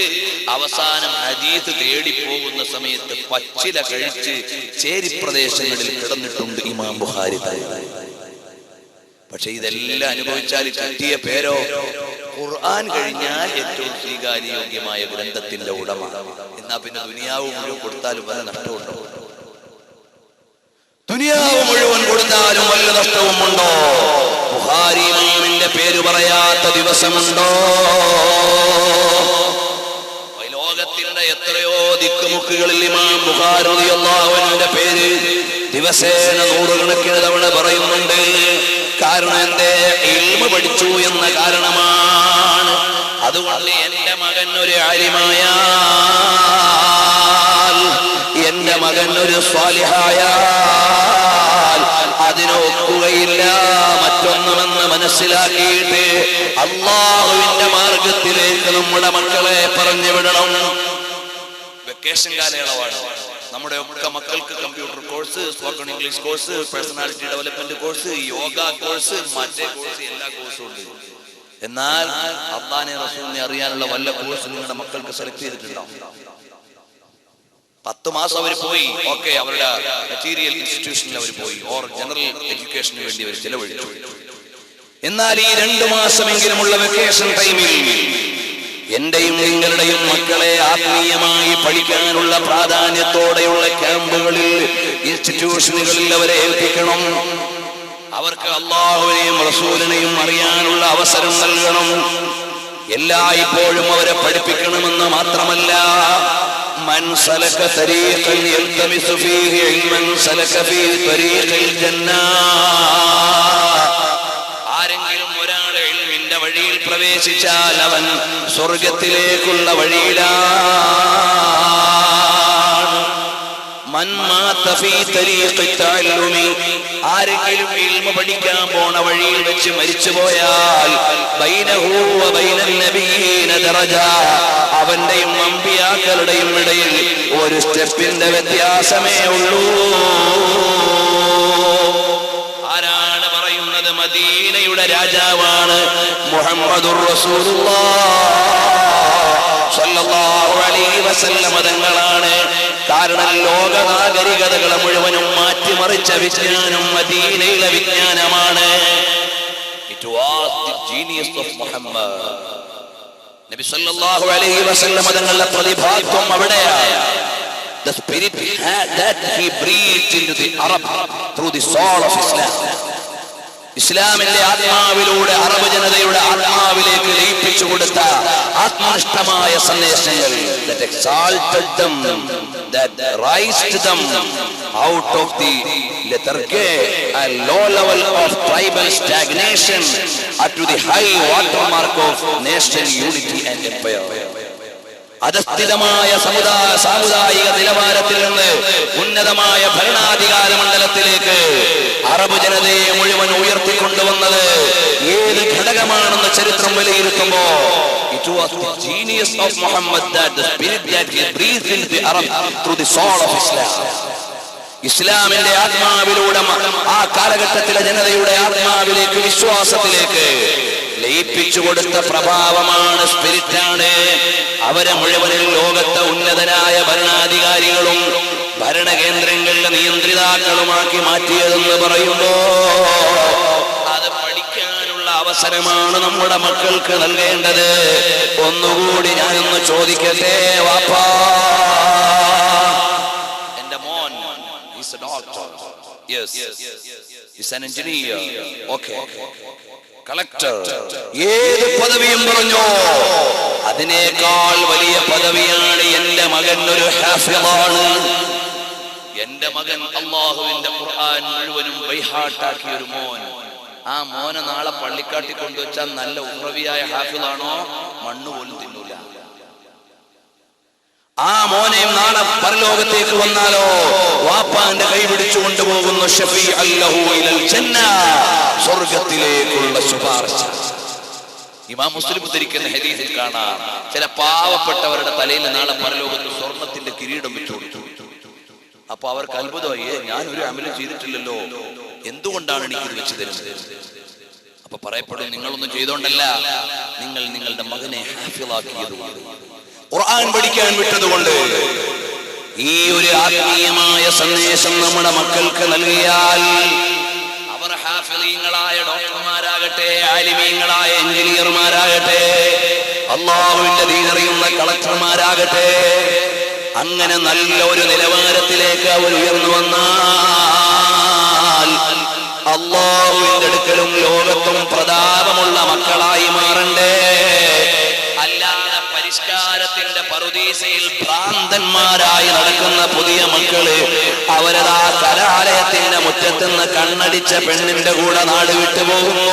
അവസാനം ഹദീസ് തേടി പോകുന്ന സമയത്ത് പച്ചില കഴിച്ച് ചേരി പ്രദേശങ്ങളിൽ കിടന്നിട്ടുണ്ട് ഇമാം ബുഖാരി. പക്ഷെ ഇതെല്ലാം അനുഭവിച്ചാൽ കിട്ടിയ പേരോ ഖുർആൻ കഴിഞ്ഞാൽ ഏറ്റവും സ്വീകാര്യോഗ്യമായ ഗ്രന്ഥത്തിന്റെ ഉടമ. എന്നാ പിന്നെ ദുനിയാവ് മുഴുവൻ കൊടുത്താലും വല്ല നഷ്ടമുണ്ടോ? ദുനിയാവ് മുഴുവൻ കൊടുത്താലും വല്ല നഷ്ടവുമുണ്ടോ? ബുഖാരി ഇമാമിന്റെ പേര് പറയാത്ത ദിവസമുണ്ടോ? ലോകത്തിന്റെ എത്രയോ ദിക്കുമുക്കുകളിൽ ഇമാം ബുഖാരി റളിയല്ലാഹു അൻഹുവിന്റെ പേര് ദിവസേന 100 കണക്കിന് തവണ പറയുന്നുണ്ട്. കാരണം എന്റെ ഇൽമു പഠിച്ചു എന്ന കാരണമാണ്. അതുകൊണ്ട് എന്റെ മകൻ ഒരു ആലിമായാൽ, എന്റെ മകൻ ഒരു സ്വാലിഹായാൽ അതിനൊക്കുകയില്ല മറ്റൊന്നുമെന്ന് മനസ്സിലാക്കിയിട്ട് അല്ലാഹുവിന്റെ മാർഗത്തിലേക്ക് നമ്മുടെ മക്കളെ പറഞ്ഞു വിടണം. വെക്കേഷൻ കാലയളവാണ്. നമ്മുടെ ഒക്കെ മക്കൾക്ക് computer course, spoken English course, personality development course, yoga course, മറ്റേ കോഴ്സ്, എല്ലാ കോഴ്സും ഉണ്ട്. എന്നാൽ അല്ലാഹുവിനെ റസൂലിനെ അറിയാനുള്ള വല്ല കോഴ്സ് നിങ്ങളുടെ മക്കൾക്ക് സെലക്ട് ചെയ്തിട്ടുണ്ടോ? 10 മാസം അവർ പോയി, ഓക്കെ, അവരുടെ മെറ്റീരിയൽ ഇൻസ്റ്റിറ്റ്യൂഷനിൽ അവർ പോയി, ഓർ ജനറൽ എഡ്യൂക്കേഷന് വേണ്ടി അവർ ചെലവഴിച്ചു. എന്നാൽ ഈ 2 മാസമെങ്കിലുമുള്ള വെക്കേഷൻ ടൈമിൽ എന്റെയും നിങ്ങളുടെയും മക്കളെ ആത്മീയമായി പഠിക്കാനുള്ള പ്രാധാന്യത്തോടെയുള്ള ക്യാമ്പുകളിൽ, ഇൻസ്റ്റിറ്റ്യൂഷനുകളിൽ അവരെ ഏൽപ്പിക്കണം. അവർക്ക് അല്ലാഹുവിനെയും റസൂലിനെയും അറിയാനുള്ള അവസരം നൽകണം. എല്ലായ്പ്പോഴും അവരെ പഠിപ്പിക്കണമെന്ന് മാത്രമല്ല, من سلك طريقا يلتمس فيه علما سلك فيه طريق الجنة. ആരെങ്കിലും ഒരാൾ ഇൽമിന്റെ വഴിയിൽ പ്രവേശിച്ചാൽ അവൻ സ്വർഗ്ഗത്തിലേക്കുള്ള വഴിയിലാണ്. മൻ മാത ഫീ തരീഖി തഅല്ലുമി, ആരെങ്കിലും ഇൽമ പഠിക്കാൻ പോണ വഴിയിൽ വെച്ച് മരിച്ചുപോയാൽ ബൈനഹു വ ബൈനൻ നബിയ്യീന ദറജ, അവന്റെയും അമ്പിയാക്കളുടെയും ഇടയിൽ ഒരു സ്റ്റെപ്പിന്റെ വ്യത്യാസമേ ഉള്ളൂ. ആരാണ് പറയുന്നത്? മദീനയുടെ രാജാവാണ് മുഹമ്മദുർ റസൂലുള്ളാഹ് സ്വല്ലല്ലാഹു അലൈഹി വസല്ലം തങ്ങളാണ്. കാരണം ലോക നാഗരികതകളെ മുഴുവനും മാറ്റിമറിച്ച വിജ്ഞാനം മദീനയിലെ വിജ്ഞാനമാണ്. It was the genius of Muhammad. നബി സല്ലല്ലാഹു അലൈഹി വസല്ലം തങ്ങളുടെ പ്രതിഭാത്വം അവിടെയാണ്. The spirit that he breathed into the Arab through the soul of Islam. ഇസ്ലാമിന്റെ ആത്മാവിലൂടെ അറബ് ജനതയുടെ ആത്മാവിലേക്ക് ലയിപ്പിച്ചു കൊടുത്ത ആത്മനിഷ്ഠമായ സന്ദേശങ്ങൾ, that exalted them, that raised them out of the lethargy and low level of tribal stagnation up to the high watermark of nation unity and empire. അധസ്ഥിതമായ സാമുദായിക നിലവാരത്തിൽ നിന്ന് ഉന്നതമായ ഭരണാധികാര മണ്ഡലത്തിലേക്ക് Arab ജനതയെ മുഴുവൻ ഉയർത്തിക്കൊണ്ടുവന്നത് ഏത് ഘടകമാണെന്ന് ചരിത്രം വിലയിരുത്തുമ്പോ it was the genius of Muhammad, that the spirit that he breathed into the Arab through the soul of Islam. ഇസ്ലാമിന്റെ ആത്മാവിലൂടെ ആ കാലഘട്ടത്തിലെ ജനതയുടെ ആത്മാവിലേക്ക് വിശ്വാസത്തിലേക്ക് ലയിപ്പിച്ചു കൊടുത്ത പ്രഭാവമാണ്, സ്പിരിറ്റാണ്. അവരെ മുഴുവനിൽ ലോകത്തെ ഉന്നതനായ ഭരണാധികാരികളും ഭരണകേന്ദ്രങ്ങളുടെ നിയന്ത്രിതാക്കളുമാക്കി മാറ്റിയതെന്ന് പറയുമ്പോ അത് പഠിക്കാനുള്ള അവസരമാണ് നമ്മുടെ മക്കൾക്ക് നൽകേണ്ടത്. ഒന്നുകൂടി ഞാനൊന്ന് ചോദിക്കട്ടെ, വാപ്പാ, എന്റെ മോൻ is a doctor, yes, is an engineer, okay, collector, ഏത് പദവിയും പറഞ്ഞോ, അതിനേക്കാൾ വലിയ പദവിയാണ് എന്റെ മകൻ ഒരു ഹാഫിളാണ്. എന്റെ മകൻ അല്ലാഹുവിന്റെ ഖുർആൻ മുഴുവനും ബൈഹാട്ടാക്കിയ ഒരു മോൻ. ആ മോനെ നാളെ പള്ളിക്കാട്ടി കൊണ്ടുവച്ചാൽ നല്ല ഉറവിയായ ഹാഫിളാണോ? മണ്ണ് പോലും തിന്നൂല. ആ മോനെയും നാളെ പരലോകത്തേക്ക് വന്നാലോ വാപ്പാന്റെ കൈ പിടിച്ചു കൊണ്ടുപോകുന്നു, ശഫീഅൻ ലഹു ഇലൽ ജന്ന, സ്വർഗ്ഗത്തിലേക്കുള്ള ശുപാർശ. ഇമാം മുസ്ലിം ഉദ്ധരിക്കുന്ന ഹദീസിൽ കാണാം, ചില പാവപ്പെട്ടവരുടെ തലയിൽ നാളെ പരലോകത്ത് സ്വർണത്തിന്റെ കിരീടം വെച്ചു കൊടുത്തു. അപ്പൊ അവർക്ക് അത്ഭുതമായി, ഞാൻ ഒരു അമലും ചെയ്തിട്ടില്ലല്ലോ, എന്തുകൊണ്ടാണ് എനിക്കിത് വെച്ച് തരുന്നത്? അപ്പൊ പറയപ്പെടും, നിങ്ങളൊന്നും ചെയ്തോണ്ടല്ല, നിങ്ങൾ നിങ്ങളുടെ മകനെ ഹാഫിളാക്കിയതുകൊണ്ട്, ഖുർആൻ പഠിക്കാൻ വിട്ടതുകൊണ്ട്. ഈ ഒരു ആത്മീയമായ സന്ദേശം നമ്മുടെ മക്കൾക്ക് നൽകിയാൽ അവർ ഹാഫിളീങ്ങളായ ഡോക്ടർമാരാകട്ടെ, ആലിമീങ്ങളായ എഞ്ചിനീയർമാരാകട്ടെ, അല്ലാഹുവിന്റെ ദീൻ അറിയുന്ന കളക്ടർമാരാകട്ടെ, അങ്ങനെ നല്ല ഒരു നിലവാരത്തിലേക്ക് അവർ ഉയർന്നു വന്നാൽ അല്ലാഹുവിന്റെ അടുക്കലും ലോകത്തും പ്രതാപമുള്ള മക്കളായി മാറണ്ടേ. അല്ലാതെ പരിഷ്കാരത്തിന്റെ പറുദീസയിൽ ഭ്രാന്തന്മാരായി നടക്കുന്ന പുതിയ മക്കള് അവരതാ കലാലയത്തിന്റെ മുറ്റത്തുനിന്ന് കണ്ണടിച്ച പെണ്ണിന്റെ കൂടെ നാട് വിട്ടുപോകുന്നു.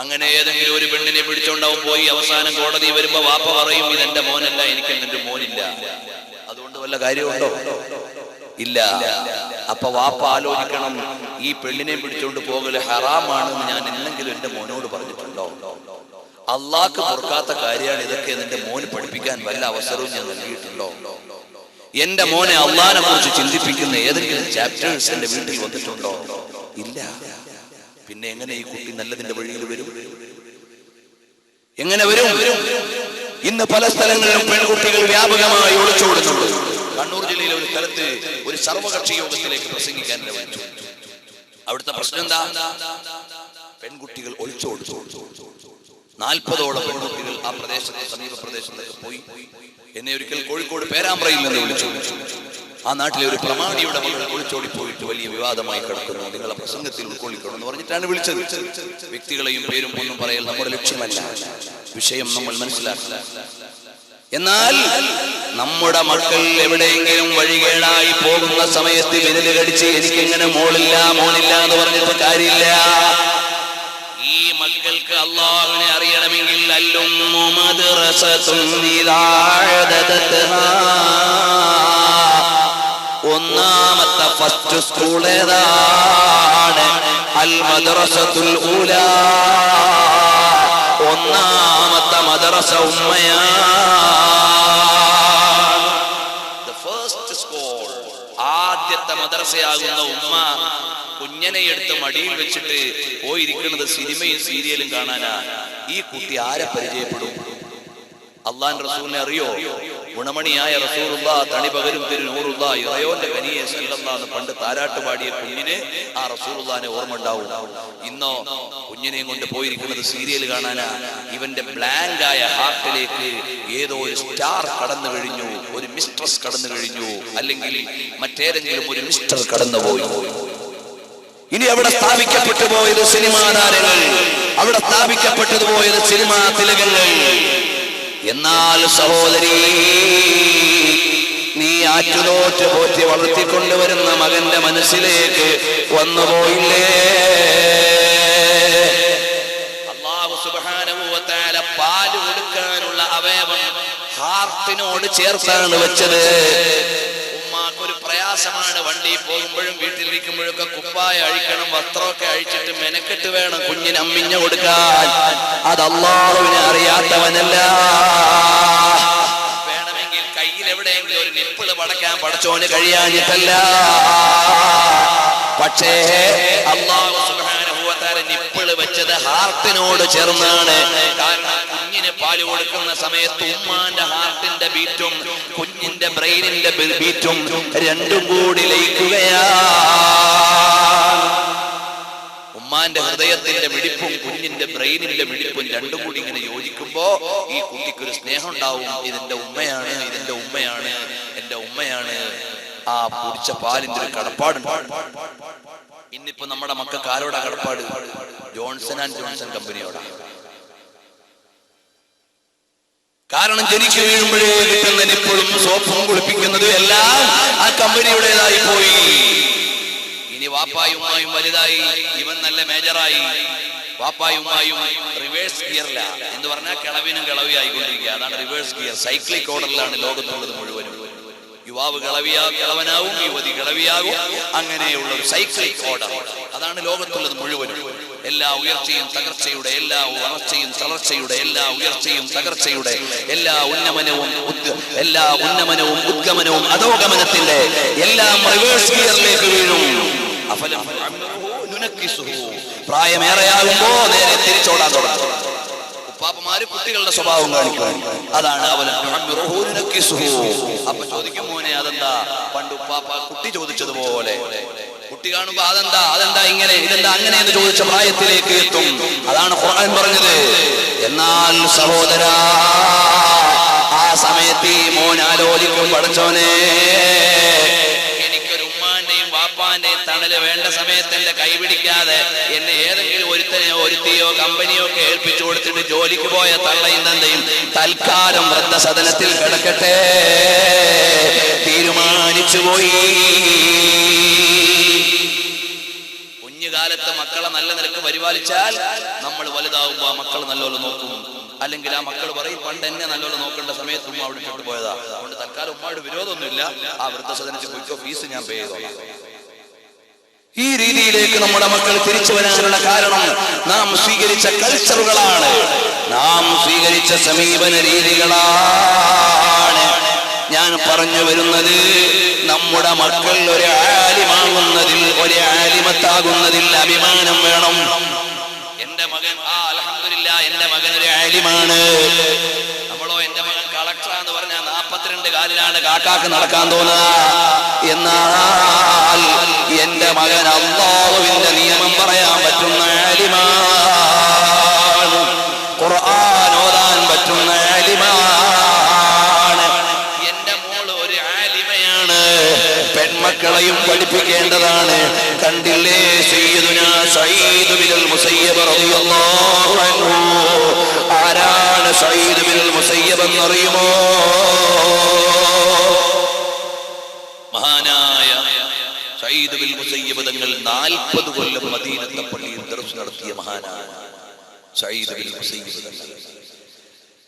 അങ്ങനെ ഏതെങ്കിലും ഒരു പെണ്ണിനെ പിടിച്ചോണ്ടാവും പോയി. അവസാനം കോടതി വരുമ്പോ വാപ്പ പറയും, ഇതെന്റെ മോനല്ല, എനിക്ക് എന്റെ മോനില്ല. അതുകൊണ്ട് വല്ല കാര്യമുണ്ടോ? ഇല്ല. അപ്പൊ വാപ്പ ആലോചിക്കണം, ഈ പെണ്ണിനെ പിടിച്ചോണ്ട് പോകല് ഹറാമാണെന്ന് ഞാൻ എന്തെങ്കിലും എന്റെ മോനോട് പറഞ്ഞിട്ടുണ്ടോ? അള്ളാഹ്ക്ക് പൊറുക്കാത്ത കാര്യമാണ് ഇതൊക്കെ, എന്റെ മോന് പഠിപ്പിക്കാൻ വല്ല അവസരവും ഞാൻ നൽകിയിട്ടുണ്ടോ? എന്റെ മോനെ അള്ളാഹിനെ കുറിച്ച് ചിന്തിപ്പിക്കുന്ന ഏതെങ്കിലും ചാപ്റ്റേഴ്സ് എന്റെ വീട്ടിൽ വന്നിട്ടുണ്ടോ? ഇല്ല. പിന്നെ എങ്ങനെ ഈ കുട്ടി നല്ലതിന്റെ വഴിയിൽ വരും? എങ്ങനെ വരും? ഇന്ന് പല സ്ഥലങ്ങളിലും പെൺകുട്ടികൾ വ്യാപകമായി ഒളിച്ചോടുന്നുണ്ട്. കണ്ണൂർ ജില്ലയിലെ ഒരു സ്ഥലത്ത് ഒരു സർവകക്ഷി യോഗത്തിലേക്ക് പ്രസംഗിക്കാൻ വിളിച്ചു. അവിടുത്തെ പ്രശ്നം എന്താ? പെൺകുട്ടികൾ ഒളിച്ചോടും. 40ഓളം പെൺകുട്ടികൾ ആ പ്രദേശത്ത്, സമീപ പ്രദേശത്തൊക്കെ പോയി. എന്നെ ഒരിക്കൽ കോഴിക്കോട് പേരാമ്പ്രയിൽ നിന്ന് വിളിച്ചു. ആ നാട്ടിലെ ഒരു പ്രമാണിയുടെ മകൾ ഒളിച്ചോടി പോയിട്ട് വലിയ വിവാദമായി കിടക്കുന്നു, നിങ്ങളെ പ്രസംഗത്തിൽ ഉൾക്കൊള്ളിക്കണം എന്ന് പറഞ്ഞിട്ടാണ് വിളിച്ചത്. വ്യക്തികളെയും പേരും ഒന്നും പറയൽ നമ്മുടെ ലക്ഷ്യമല്ല. വിഷയം നമ്മൾ മനസ്സിലാക്കുക. എന്നാൽ നമ്മുടെ മക്കൾ എവിടെയെങ്കിലും വഴികേടായി പോകുന്ന സമയത്ത് വിരല് കടിച്ച് എനിക്കിങ്ങനെ മോളില്ല മോനില്ല എന്ന് പറഞ്ഞിട്ട് കാര്യമില്ല. ഈ മക്കൾക്ക് അല്ലാഹുവിനെ അറിയണമെങ്കിൽ അല്ലുമ്മു മദ്റസത്തുൻ ഒന്നാമത്തെ ഫസ്റ്റ് സ്കൂൾ ഏതാണ്? അൽ മദ്റസത്തുൽ ഊലാ, ഒന്നാമത്തെ മദ്റസ ഉമ്മയാണ്. ഫസ്റ്റ് സ്കൂൾ, ആദ്യത്തെ മദ്രസയാകുന്ന ഉമ്മ കുഞ്ഞനെ എടുത്ത് മടിയിൽ വെച്ചിട്ട് പോയിരിക്കുന്നത് സിനിമയും സീരിയലും കാണാനാ. ഈ കുട്ടി ആരെ പരിചയപ്പെടും? അള്ളാന്റെ റസൂലിനെ അറിയോ? ഗുണമണിയായ റസൂലുള്ളാഹ് തണി പകരും തിരുനൂറുള്ളാഹ് ഇറയോന്റെ കനിയെ സല്ലല്ലാഹു എന്ന് പണ്ട് താരാട്ട് പാടിയ കുഞ്ഞിന് ആ റസൂലുള്ളാഹിനെ ഓർമ്മ ഉണ്ടാവും. ഇന്നോ കുഞ്ഞിനെയും കൊണ്ട് പോയിരിക്കുന്നത് സീരിയൽ കാണാനാ. ഇവന്റെ ബ്ലാങ്ക് ആയ ഹാർട്ടിലേക്ക് ഏതോ ഒരു സ്റ്റാർ കടന്നു കഴിഞ്ഞു, ഒരു മിസ്ട്രസ് കടന്നു കഴിഞ്ഞു, അല്ലെങ്കിൽ മറ്റേതെങ്കിലും ഒരു മിസ്റ്റർ കടന്നുപോയി. ഇനി അവിടെ സ്ഥാപിക്കപ്പെട്ടു പോയത് സിനിമാ താരങ്ങൾ, അവിടെ സ്ഥാപിക്കപ്പെട്ടു പോയത് സിനിമാ തിലകങ്ങൾ. എന്നാൽ സഹോദരി, നീ ആറ്റുനോറ്റ് പോറ്റി വളർത്തിക്കൊണ്ടുവരുന്ന മകന്റെ മനസ്സിലേക്ക് വന്നുപോയില്ലേ? അല്ലാഹു സുബ്ഹാനഹു വ തആല പാല് കൊടുക്കാനുള്ള അവയവം ഹാർട്ടിനോട് ചേർത്താണ് വെച്ചത്. ഉമ്മാക്കൊരു പ്രയാസമാണ്, വണ്ടി പോകുമ്പോഴും വീട്ടിലിരിക്കുമ്പോഴൊക്കെ കുപ്പായ അഴിക്കണം, വസ്ത്രമൊക്കെ അഴിച്ചിട്ട് മെനക്കെട്ട് വേണം കുഞ്ഞിന് അമ്മിഞ്ഞ കൊടുക്കാൻ. അത് അല്ലാഹുവിനെ അറിയാത്തവനല്ല. വേണമെങ്കിൽ കയ്യിൽ എവിടെയെങ്കിലും ഒരു നിപ്പിള് പടക്കാൻ പടച്ചോന് കഴിയാഞ്ഞിട്ടല്ല. പക്ഷേ അല്ലാഹു സുബ്ഹാനഹു വ തആല നിപ്പിള് വെച്ചത് ഹാർട്ടിനോട് ചേർന്നാണ്. കാരണം കുഞ്ഞിന് പാല് കൊടുക്കുന്ന സമയത്ത് ഉമ്മാന്റെ ഹാർട്ടിന്റെ ബീറ്റും കുഞ്ഞിന്റെ ബ്രെയിനിന്റെ ബീറ്റും രണ്ടും കൂടി ലയിക്കുകയാണ്. ഉമ്മാന്റെ ഹൃദയത്തിന്റെ മിടിപ്പും കുഞ്ഞിന്റെ ബ്രെയിനിന്റെ മിടിപ്പും രണ്ടും കൂടി ഇങ്ങനെ യോജിക്കുമ്പോ ഈ കുട്ടിക്കൊരു സ്നേഹം ഉണ്ടാവും. ഇതെന്റെ ഉമ്മയാണ്, ഇതെന്റെ ഉമ്മയാണ്, എന്റെ ഉമ്മയാണ്. ആ കുടിച്ച പാലിന്റെ ഒരു കടപ്പാടുണ്ട്. ഇന്നിപ്പോ നമ്മുടെ മക്കൾക്ക് ആരോടാ കടപ്പാട്? ജോൺസൺ ആൻഡ് ജോൺസൺ കമ്പനിയോടാ. കാരണം ജനിച്ചു വീഴുമ്പോഴേ കിട്ടുന്ന നിപ്പളും സോപ്പും കുളിപ്പിക്കുന്നതും എല്ലാം ആ കമ്പനിയുടേതായി പോയി. ഇനി വാപ്പായുമായും വലുതായി, ഇവൻ നല്ല മേജറായി, വാപ്പായുമായും റിവേഴ്സ് ഗിയറില്ല എന്ന് പറഞ്ഞാൽ കിളവിനും കിളവിയായിക്കൊണ്ടിരിക്കുക. അതാണ് റിവേഴ്സ് ഗിയർ. സൈക്ലിക് ഓർഡറിലാണ് ലോകത്തുള്ളത് മുഴുവനും. യുവാവ് കിളവനാവും, യുവതി കിളവിയാകും, അങ്ങനെയുള്ള ഒരു സൈക്ലിക് ഓർഡർ. അതാണ് ലോകത്തുള്ളത് മുഴുവനും. എല്ലാ ഉയർച്ചയും തകർച്ചയുടെ, എല്ലാ വളർച്ചയും തളർച്ചയുടെ, എല്ലാ ഉയർച്ചയും തകർച്ചയുടെ, എല്ലാ ഉന്നമനവും ഉദ്ഗമനവും അധോഗമനത്തിന്റെ എല്ലാം റിവേഴ്സ് ഗിയറിലേക്ക് വീഴും. പ്രായമേറെയാകുമ്പോ നേരെ തിരിച്ചോടാൻ തുടങ്ങും. ഉപ്പാപ്പമാര് കുട്ടികളുടെ സ്വഭാവം കാണിക്കും. അതാണ് അപ്പൊ ചോദിക്കും, മോനെ അതെന്താ? പണ്ട് ഉപ്പാപ്പ കുട്ടി ചോദിച്ചതുപോലെ കുട്ടി കാണുമ്പോ അതെന്താ ഇങ്ങനെ, ഇതെന്താ അങ്ങനെ എന്ന് ചോദിച്ച പ്രായത്തിലേക്ക് എത്തും. അതാണ് ഖുർആൻ പറഞ്ഞത്. എന്നാൽ സഹോദരാ, ആ സമയത്ത് ഈ മോൻ ആലോചിക്കും, പടച്ചോനെ എനിക്കൊരു ഉമ്മാന്റെയും വാപ്പാന്റെയും തണല് വേണ്ട സമയത്ത് എന്റെ കൈ പിടിക്കാതെ എന്നെ ഏതെങ്കിലും ഒരുത്തനെയോ ഒരുത്തിയോ കമ്പനിയോ ഒക്കെ ഏൽപ്പിച്ചു കൊടുത്തിട്ട് ജോലിക്ക് പോയ തള്ളയും തന്തയും തൽക്കാലം വൃദ്ധസദനത്തിൽ കിടക്കട്ടെ തീരുമാനിച്ചുപോയി. കുഞ്ഞുകാലത്ത് മക്കളെ നല്ല നിലക്ക് പരിപാലിച്ചാൽ നമ്മൾ വലുതാവുമ്പോ ആ മക്കൾ നല്ലോലെ നോക്കും. അല്ലെങ്കിൽ ആ മക്കൾ പറയും, പണ്ട് എന്നെ നല്ലോലെ നോക്കേണ്ട സമയത്ത് ഉമ്മ അവിടെ ഇട്ട് പോയതാ, അതുകൊണ്ട് തൽക്കാലം ഉമ്മയുടെ വിരോധമൊന്നുമില്ല, ആ വൃദ്ധസദനത്തിൽ പോയിക്കോ, ഫീസ് ഞാൻ പേ ചെയ്തോളാം. ഈ രീതിയിലേക്ക് നമ്മുടെ മക്കൾ തിരിച്ചു വരാനുള്ള കാരണം നാം സ്വീകരിച്ച കൾച്ചറുകളാണ്, നാം സ്വീകരിച്ച സമീപന രീതികളാണ്. ഞാൻ പറഞ്ഞു വരുന്നത്, നമ്മുടെ മക്കൾ ഒരു ആലിമാകുന്നതിൽ, ഒരു ആലിമത്താകുന്നതിൽ അഭിമാനം വേണം. എന്റെ മകൻ അൽഹംദുലില്ലാഹ്, എന്റെ മകൻ ഒരു ആലിമാണ്. നമ്മളോ എന്റെ മകൻ കളക്ടറാന്ന് പറഞ്ഞാൽ 42 കാലിലാണ് കാക്കാക്ക് നടക്കാൻ തോന്നുക. എന്നാൽ എന്റെ മകൻ അല്ലാഹുവിന്റെ നിയമം പറയാൻ പറ്റുന്ന ആലിമാണ്, ഖുർആൻ ഓതാൻ പറ്റുന്ന ആലിമാണ്. എന്റെ മോള് ഒരു ആലിമയാണ്. പെൺമക്കളെയും പഠിപ്പിക്കേണ്ടതാണ്. കണ്ടില്ലേ സയ്യിദുനാ സഈദ് ബിനുൽ മുസയ്യിബ് റളിയല്ലാഹു അൻഹു? ആരാണ് സഈദ് ബിനുൽ മുസയ്യിബ് എന്നറിയുമോ? 40 കൊല്ലം മദീനത്തെ പള്ളിയിൽ ദർസ് നടത്തിയ മഹാനാണ് സഈദ് ബിൻ മുസയ്യിബ്.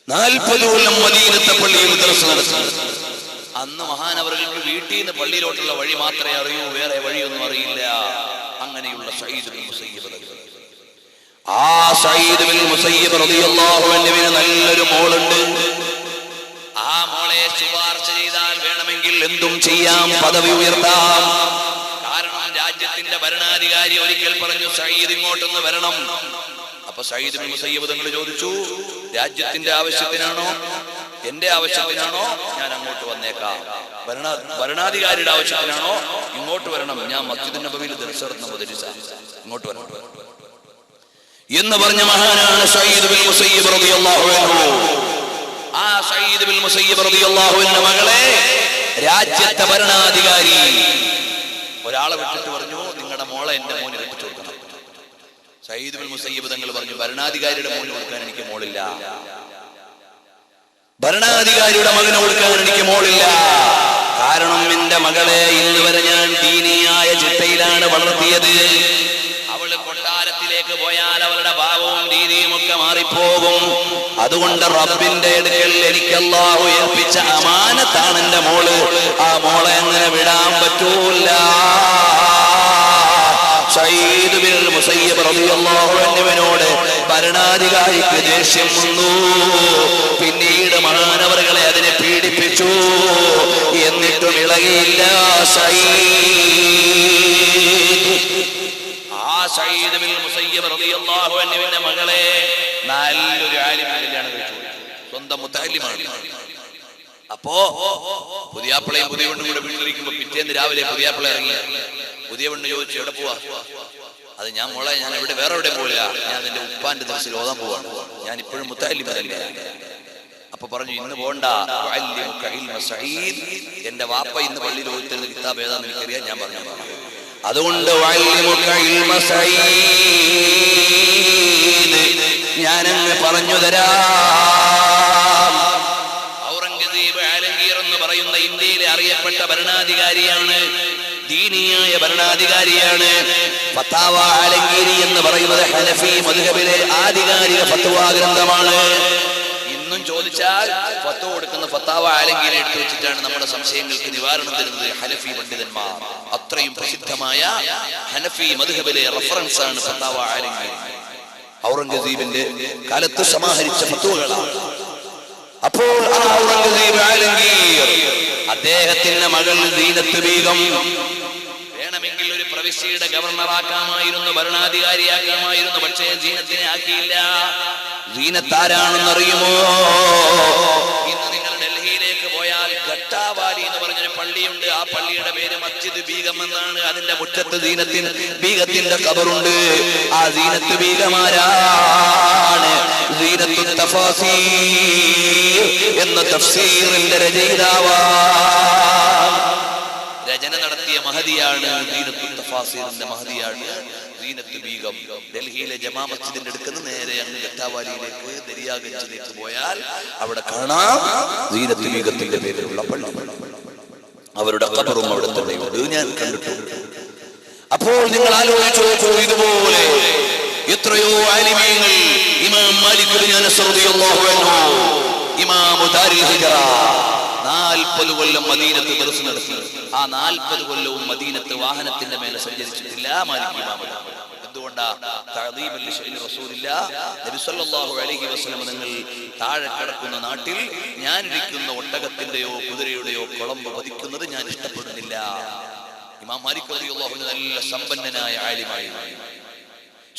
40 കൊല്ലം മദീനത്തെ പള്ളിയിൽ ദർസ് നടത്തി. അന്ന് മഹാനവറുകൾക്ക് വീട്ടിൽ നിന്ന് പള്ളിയിലോട്ടുള്ള വഴി മാത്രമേ അറിയൂ, വേറെ വഴിയൊന്നും അറിയില്ല. അങ്ങനെയുള്ള സഈദ് ബിൻ മുസയ്യിബ്, ആ സഈദ് ബിൻ മുസയ്യിബ് റളിയല്ലാഹു അൻഹുവിന് നല്ലൊരു മോളുണ്ട്. ആ മോളെ ശുപാർശ ചെയ്താൽ വേണമെങ്കിൽ എന്തും ചെയ്യാം, പദവി ഉയർത്താം. കാരണം രാജ്യത്തിന്റെ ഭരണാധികാരി ഒരിക്കൽ പറഞ്ഞു, സഈദ് ഇങ്ങോട്ടൊന്ന് വരണം. അപ്പൊ സഈദ് ബിൻ മുസയ്യിബ് തങ്ങൾ ചോദിച്ചു, രാജ്യത്തിന്റെ ആവശ്യത്തിനാണോ എന്റെ ആവശ്യത്തിനാണോ? ഞാൻ അങ്ങോട്ട് വന്നേക്കാം. ഭരണാധികാരിയുടെ ആവശ്യത്തിനാണോ? ഇങ്ങോട്ട് വരണം, ഞാൻ മസ്ജിദ് നബവിയിൽ ദർസ് നടത്തുന്ന മുദരിസ, ഇങ്ങോട്ട് വരണം എന്ന് പറഞ്ഞ മഹാനാണ് സഈദ് ബിൻ മുസയ്യിബ് റളിയല്ലാഹു അൻഹു. ആ സഈദ് ബിൻ മുസയ്യിബ് റളിയല്ലാഹു അൻഹു മകളെ രാജ്യത്തെ ഭരണാധികാരി ഒരാളെ വിട്ടിട്ട് പറഞ്ഞു, നിങ്ങളുടെ മോളെ എന്റെ മോന് കെട്ടിച്ചു കൊടുക്കണം. സഈദ് ബിൻ മുസയ്യിബ് തങ്ങൾ പറഞ്ഞു, ഭരണാധികാരിയുടെ മോന് കൊടുക്കാൻ എനിക്ക് മോളില്ല, ഭരണാധികാരിയുടെ മകന് കൊടുക്കാൻ എനിക്ക് മോളില്ല. കാരണം എന്റെ മകളെ ഇന്ന് വരെ ഞാൻ ദീനിയായ ചിട്ടയിലാണ് വളർത്തിയത്. അവള് കൊട്ടാരത്തിലേക്ക് പോയാൽ അവളുടെ ഭാവവും ദീനിയും ഒക്കെ മാറിപ്പോകും. അതുകൊണ്ട് റബ്ബിന്റെ അടുക്കൽ എനിക്ക് അല്ലാഹു ഏൽപ്പിച്ച അമാനത്താണ് എന്റെ മോള്. ആ മോളെ അങ്ങനെ വിടാൻ പറ്റൂല. സഈദ് ബിൻ മുസയ്യിബ് റളിയല്ലാഹു അൻഹുവിനോട് ഭരണാധികാരിക്ക് ദേഷ്യം വന്നു. പിന്നീട് മഹാനവറുകളെ അതിനെ പീഡിപ്പിച്ചു. എന്നിട്ടും ഇളകിയില്ല സഈദ്. ആ സഈദ് ബിൻ മുസയ്യിബ് റളിയല്ലാഹു അൻഹുവിന്റെ മകളെ നല്ലൊരു ആലിമിനെ കല്യാണം കഴിച്ചു. സ്വന്തം മുത്തഅല്ലിമാണ്. അപ്പോ പുതിയാപ്പിളയും പുതിയ പെണ്ണും കൂടെ വീട്ടിലിരിക്കുമ്പോ പിറ്റേന്ന് രാവിലെ പുതിയാപ്പിള ഇറങ്ങി. പുതിയ പെണ്ണ് ചോദിച്ചു, എവിടെ പോവാ? അത് ഞാൻ മോളെ, ഞാൻ എവിടെ വേറെ എവിടെ പോവില്ല, ഞാൻ എന്റെ ഉപ്പാന്റെ ദർസിൽ ഓതാൻ പോവാണ്, ഞാൻ ഇപ്പോഴും മുത്തഅല്ലിമല്ലേ. അപ്പൊ പറഞ്ഞു, ഇന്ന് പോണ്ട, എന്റെ വാപ്പ ഇന്ന് പള്ളിയിൽ ഓതിത്തരുന്ന കിതാബ് ഏതാന്ന് എനിക്കറിയാം, ഞാൻ പറഞ്ഞു. അതുകൊണ്ട് ഞാനങ്ങ് പറഞ്ഞു തരാം. ഔറംഗസീബ് ആലംഗീർ എന്ന് പറയുന്ന ഇന്ത്യയിലെ അറിയപ്പെട്ട ഭരണാധികാരിയാണ്, ദീനിയായ ഭരണാധികാരിയാണ്. ഫത്താവ ആലംഗീരി എന്ന് പറയുന്നത് ഹനഫി മദ്ഹബിലെ ആധികാരിക ഫത്വാ ഗ്രന്ഥമാണ്. ഇന്നും ചോദിച്ചാൽ ഫത്വ കൊടുക്കുന്ന ഫത്താവ ആലംഗീരി എടുത്തു വെച്ചിട്ടാണ് നമ്മുടെ സംശയങ്ങൾക്ക് നിവാരണം തരുന്നത് ഹനഫി പണ്ഡിതന്മാർ. അത്രയും പ്രസിദ്ധമായ ഹനഫി മദ്ഹബിലെ റഫറൻസ് ആണ് ഫത്താവ ആലംഗീരി. ഔറംഗസീബിന്റെ കാലത്ത് സമാഹരിച്ച ഫത്വകളാണ്. അപ്പോൾ ആ ഔറംഗസീബ് ആലംഗീർ അദ്ദേഹത്തിന്റെ മകൾ സീനത്ത് ബീഗം വേണമെങ്കിൽ ഒരു പ്രവിശ്യയുടെ ഗവർണറാക്കാമായിരുന്നു, ഭരണാധികാരിയാക്കാമായിരുന്നു. പക്ഷേ സീനത്തിനെ ആക്കിയില്ല. സീനത്ത് ആരാണെന്നറിയുമോ? ഇന്ന് നിങ്ങൾ ഡൽഹിയിലേക്ക് പോയാൽ ഘട്ടാവാലി എന്ന് പറഞ്ഞൊരു പള്ളിയുണ്ട്. ആ പള്ളിയുടെ പേര് മസ്ജിദ് ബീഗം എന്നാണ്. അതിന്റെ മുറ്റത്ത് ബീഗത്തിന്റെ ഖബറുണ്ട്. ആ സീനത്ത് ബീഗമാരാണ്? സീനത്തു തഫാസീർ എന്ന തഫ്സീറിന്റെ രചയിതാവാണ്. രചന നടത്തിയ മഹദിയാണ് സീനത്തു തഫാസീറിന്റെ മഹദിയാണ് സീനത്ത് ബീഗം. ഡൽഹിയിലെ ജമാ മസ്ജിദിന്റെ അടുക്കുന്ന നേരെ അങ്ങ് ഘട്ടാവാലിയിലേക്ക് ദരിയാഗഞ്ചിലേക്ക് പോയാൽ അവിടെ കാണാം സീനത്ത് ബീഗത്തിന്റെ പേരിലുള്ള പള്ളി. അവരുടെ ഖബറും അവിടെ തന്നെയുണ്ട്, ഞാൻ കണ്ടിട്ടുണ്ട്. അപ്പോൾ നിങ്ങൾ ആലോചിച്ചു, ഇതുപോലെ എത്രയോ ആലിമീങ്ങൾ, ഇമാം മാലിക് ബിൻ അനസ് റളിയല്ലാഹു അൻഹു, ഇമാം ദാരിൽ ഹിജ്റ 40 കൊല്ലം മദീനത്ത് ദർസ് നടത്തി. ആ 40 കൊല്ലവും മദീനത്ത് വാഹനത്തിന്റെ മേലെ സഞ്ചരിച്ചിട്ടില്ല മാലിക് ഇമാം. എന്തുകൊണ്ടാ? തഅദീമൻ ലിശൈഇ റസൂലില്ലാഹ്, നബി സല്ലല്ലാഹു അലൈഹി വസല്ലം നിങ്ങൾ താഴെ കിടക്കുന്ന നാട്ടിൽ ഞാൻ ഇരിക്കുന്ന ഒട്ടകത്തിന്റെയോ കുതിരയുടെയോ കുളമ്പ് പതിക്കുന്നത് ഞാൻ ഇഷ്ടപ്പെടുന്നില്ല. ഇമാം മാലിക് റളിയല്ലാഹു അൻഹു നല്ല സമ്പന്നനായ ആലിമായി.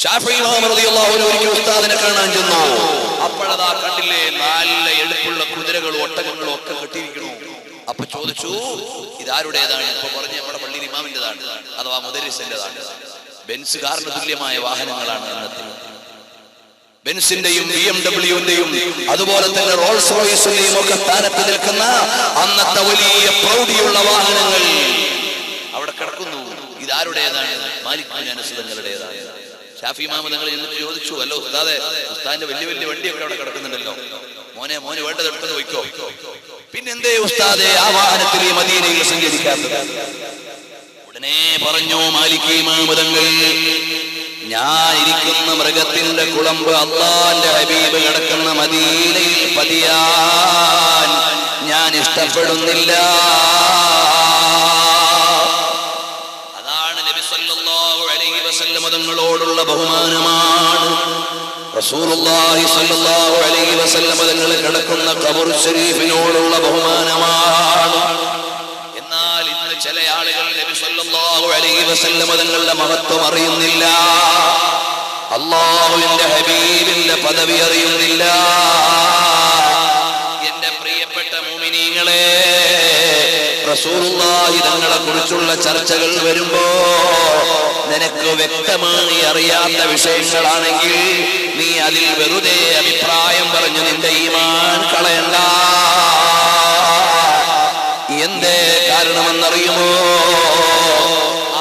ശാഫിഈ ഇമാം റളിയല്ലാഹു അൻഹു ഒരിക്കൽ ഉസ്താദിനെ കാണാൻ ചെന്നു. അപ്പോഴതാ കണ്ടില്ലേ, നല്ല എളുപ്പുള്ള കുതിരകളും ഒട്ടകങ്ങളും ഒക്കെ കെട്ടിയിരിക്കുന്നു. അപ്പൊ ചോദിച്ചു, ഇതാരുടേതാണ്? ഇപ്പൊ പറഞ്ഞു, നമ്മുടെ പള്ളിയിൽ ഇമാമിന്റേതാണ്, അഥവാ മുദരിസിന്റേതാണ്. ബെൻസ് കാറിന് തുല്യമായ വാഹനങ്ങളാണ് അന്നത്തെ. ബെൻസിന്റെയും BMW-ന്റെയും അതുപോലെ തന്നെ റോൾസ് റോയ്സിന്റെയും ഒക്കെ സ്ഥാനത്ത് നിൽക്കുന്ന അന്നത്തെ വലിയ പ്രൗഢിയുള്ള വാഹനങ്ങൾ അവിടെ കിടക്കുന്നു. ഇതാരുടേതാണ്? മാലിക് ബിൻ അനസ് തങ്ങളുടേതാണ്. ശാഫി ഇമാം തങ്ങൾ എന്നിട്ട് ചോദിച്ചു, അല്ലോ ഉസ്താദെ, ഉസ്താദിന്റെ വലിയ വലിയ വണ്ടിയൊക്കെ അവിടെ കിടക്കുന്നുണ്ടല്ലോ, മോനെ വേണ്ടത് എടുത്തു വയ്ക്കോ. പിന്നെന്തേ ഉസ്താദെ ആ വാഹനത്തിൽ മദീനയിൽ സഞ്ചരിക്കാത്തത്? ഉടനെ പറഞ്ഞു മാലിക് ഇമാം തങ്ങൾ, ഞാൻ ഇരിക്കുന്ന മൃഗത്തിന്റെ കുളമ്പ് അല്ലാഹുവിന്റെ ഹബീബ് കിടക്കുന്ന മദീനയിൽ പതിയാൻ ഞാൻ ഇഷ്ടപ്പെടുന്നില്ല. അതാണ് നബി സല്ലല്ലാഹു അലൈഹി വസല്ലം തങ്ങളോടുള്ള ബഹുമാനമാണ്. റസൂലുള്ളാഹി സ്വല്ലല്ലാഹു അലൈഹി വസല്ലം തങ്ങൾ കിടക്കുന്ന ഖബർ ശരീഫിനോടുള്ള ബഹുമാനമാണ്. എന്നാൽ ഇന്ന് ചില ആളുകൾ നബി സല്ലല്ലാഹു അലൈഹി വസല്ലം തങ്ങളുടെ മഹത്വം അറിയുന്നില്ല, അല്ലാഹുവിന്റെ ഹബീബിന്റെ പദവി അറിയുന്നില്ല. എന്റെ പ്രിയപ്പെട്ട മുഅ്മിനീങ്ങളെ, റസൂലുള്ളാഹി തങ്ങളെ കുറിച്ചുള്ള ചർച്ചകൾ വരുമ്പോ നിനക്ക് വ്യക്തമായി അറിയാത്ത വിഷയങ്ങളാണെങ്കിൽ നീ അതിൽ വെറുതെ അഭിപ്രായം പറഞ്ഞു നിന്റെ ഈമാൻ കളയണ്ട. എന്തേ കാരണമെന്നറിയുമോ?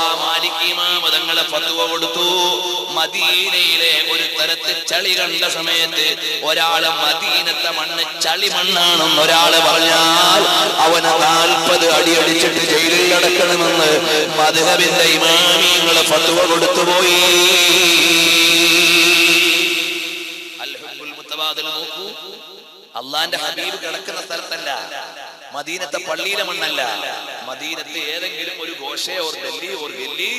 ആ മാലിക് ഇമാം തങ്ങളെ ഫത്വ കൊടുത്തു. മദീനയിലെ ഒരു തരത്തിൽ ചളി കണ്ട സമയത്ത് ഒരാള് മദീനത്തെ മണ്ണ് ചളി മണ്ണാണെന്ന് ഒരാള് പറഞ്ഞാൽ അവനെ 40 അടി അടിച്ചിട്ട് ജയിലിൽ അടക്കണമെന്ന് മദ്ഹബിന്റെ ഇമാമിങ്ങള് ഫത്വ കൊടുത്തുപോയി. നോക്കൂ, അള്ളാന്റെ ഹബീബ് കിടക്കുന്ന സ്ഥലത്തല്ല, മദീനത്തെ പള്ളിയിലെ മണ്ണല്ല, മദീനത്തെ ഏതെങ്കിലും ഒരു ഗോഷേ ഓർ ഡൽഹി ഓർ ഗല്ലി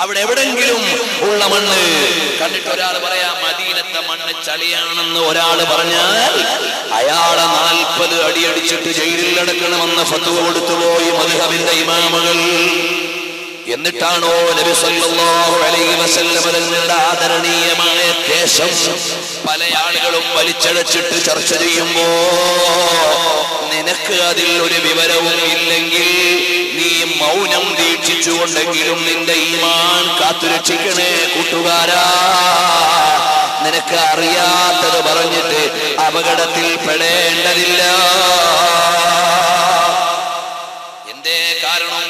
അവിടെ എവിടെങ്കിലും ഉള്ള മണ്ണ് കണ്ടിട്ട് ഒരാൾ പറയാം മദീനത്തെ മണ്ണ് ചളിയാണെന്ന് ഒരാൾ പറഞ്ഞാൽ അയാളെ 40 അടി അടിച്ചിട്ട് ജയിലിൽ അടക്കണമെന്ന് ഫത്വ കൊടുത്തുപോയി മദ്ഹബിന്റെ ഇമാമുകൾ. എന്നിട്ടാണോ നബി സല്ലല്ലാഹു അലൈഹി വസല്ലം തങ്ങളുടെ ആദരണീയമായ കേശം പല ആളുകളും വലിച്ചഴച്ചിട്ട് ചർച്ച ചെയ്യുമ്പോ നിനക്ക് അതിൽ ഒരു വിവരവും ഇല്ലെങ്കിൽ നീ മൗനം ദീക്ഷിച്ചുകൊണ്ടെങ്കിലും നിന്റെ ഈമാൻ കാത്തുരക്ഷിക്കണേ കൂട്ടുകാരാ. നിനക്ക് അറിയാത്തത് പറഞ്ഞിട്ട് അപകടത്തിൽ പെടേണ്ടതില്ല. എന്തേ കാരണം?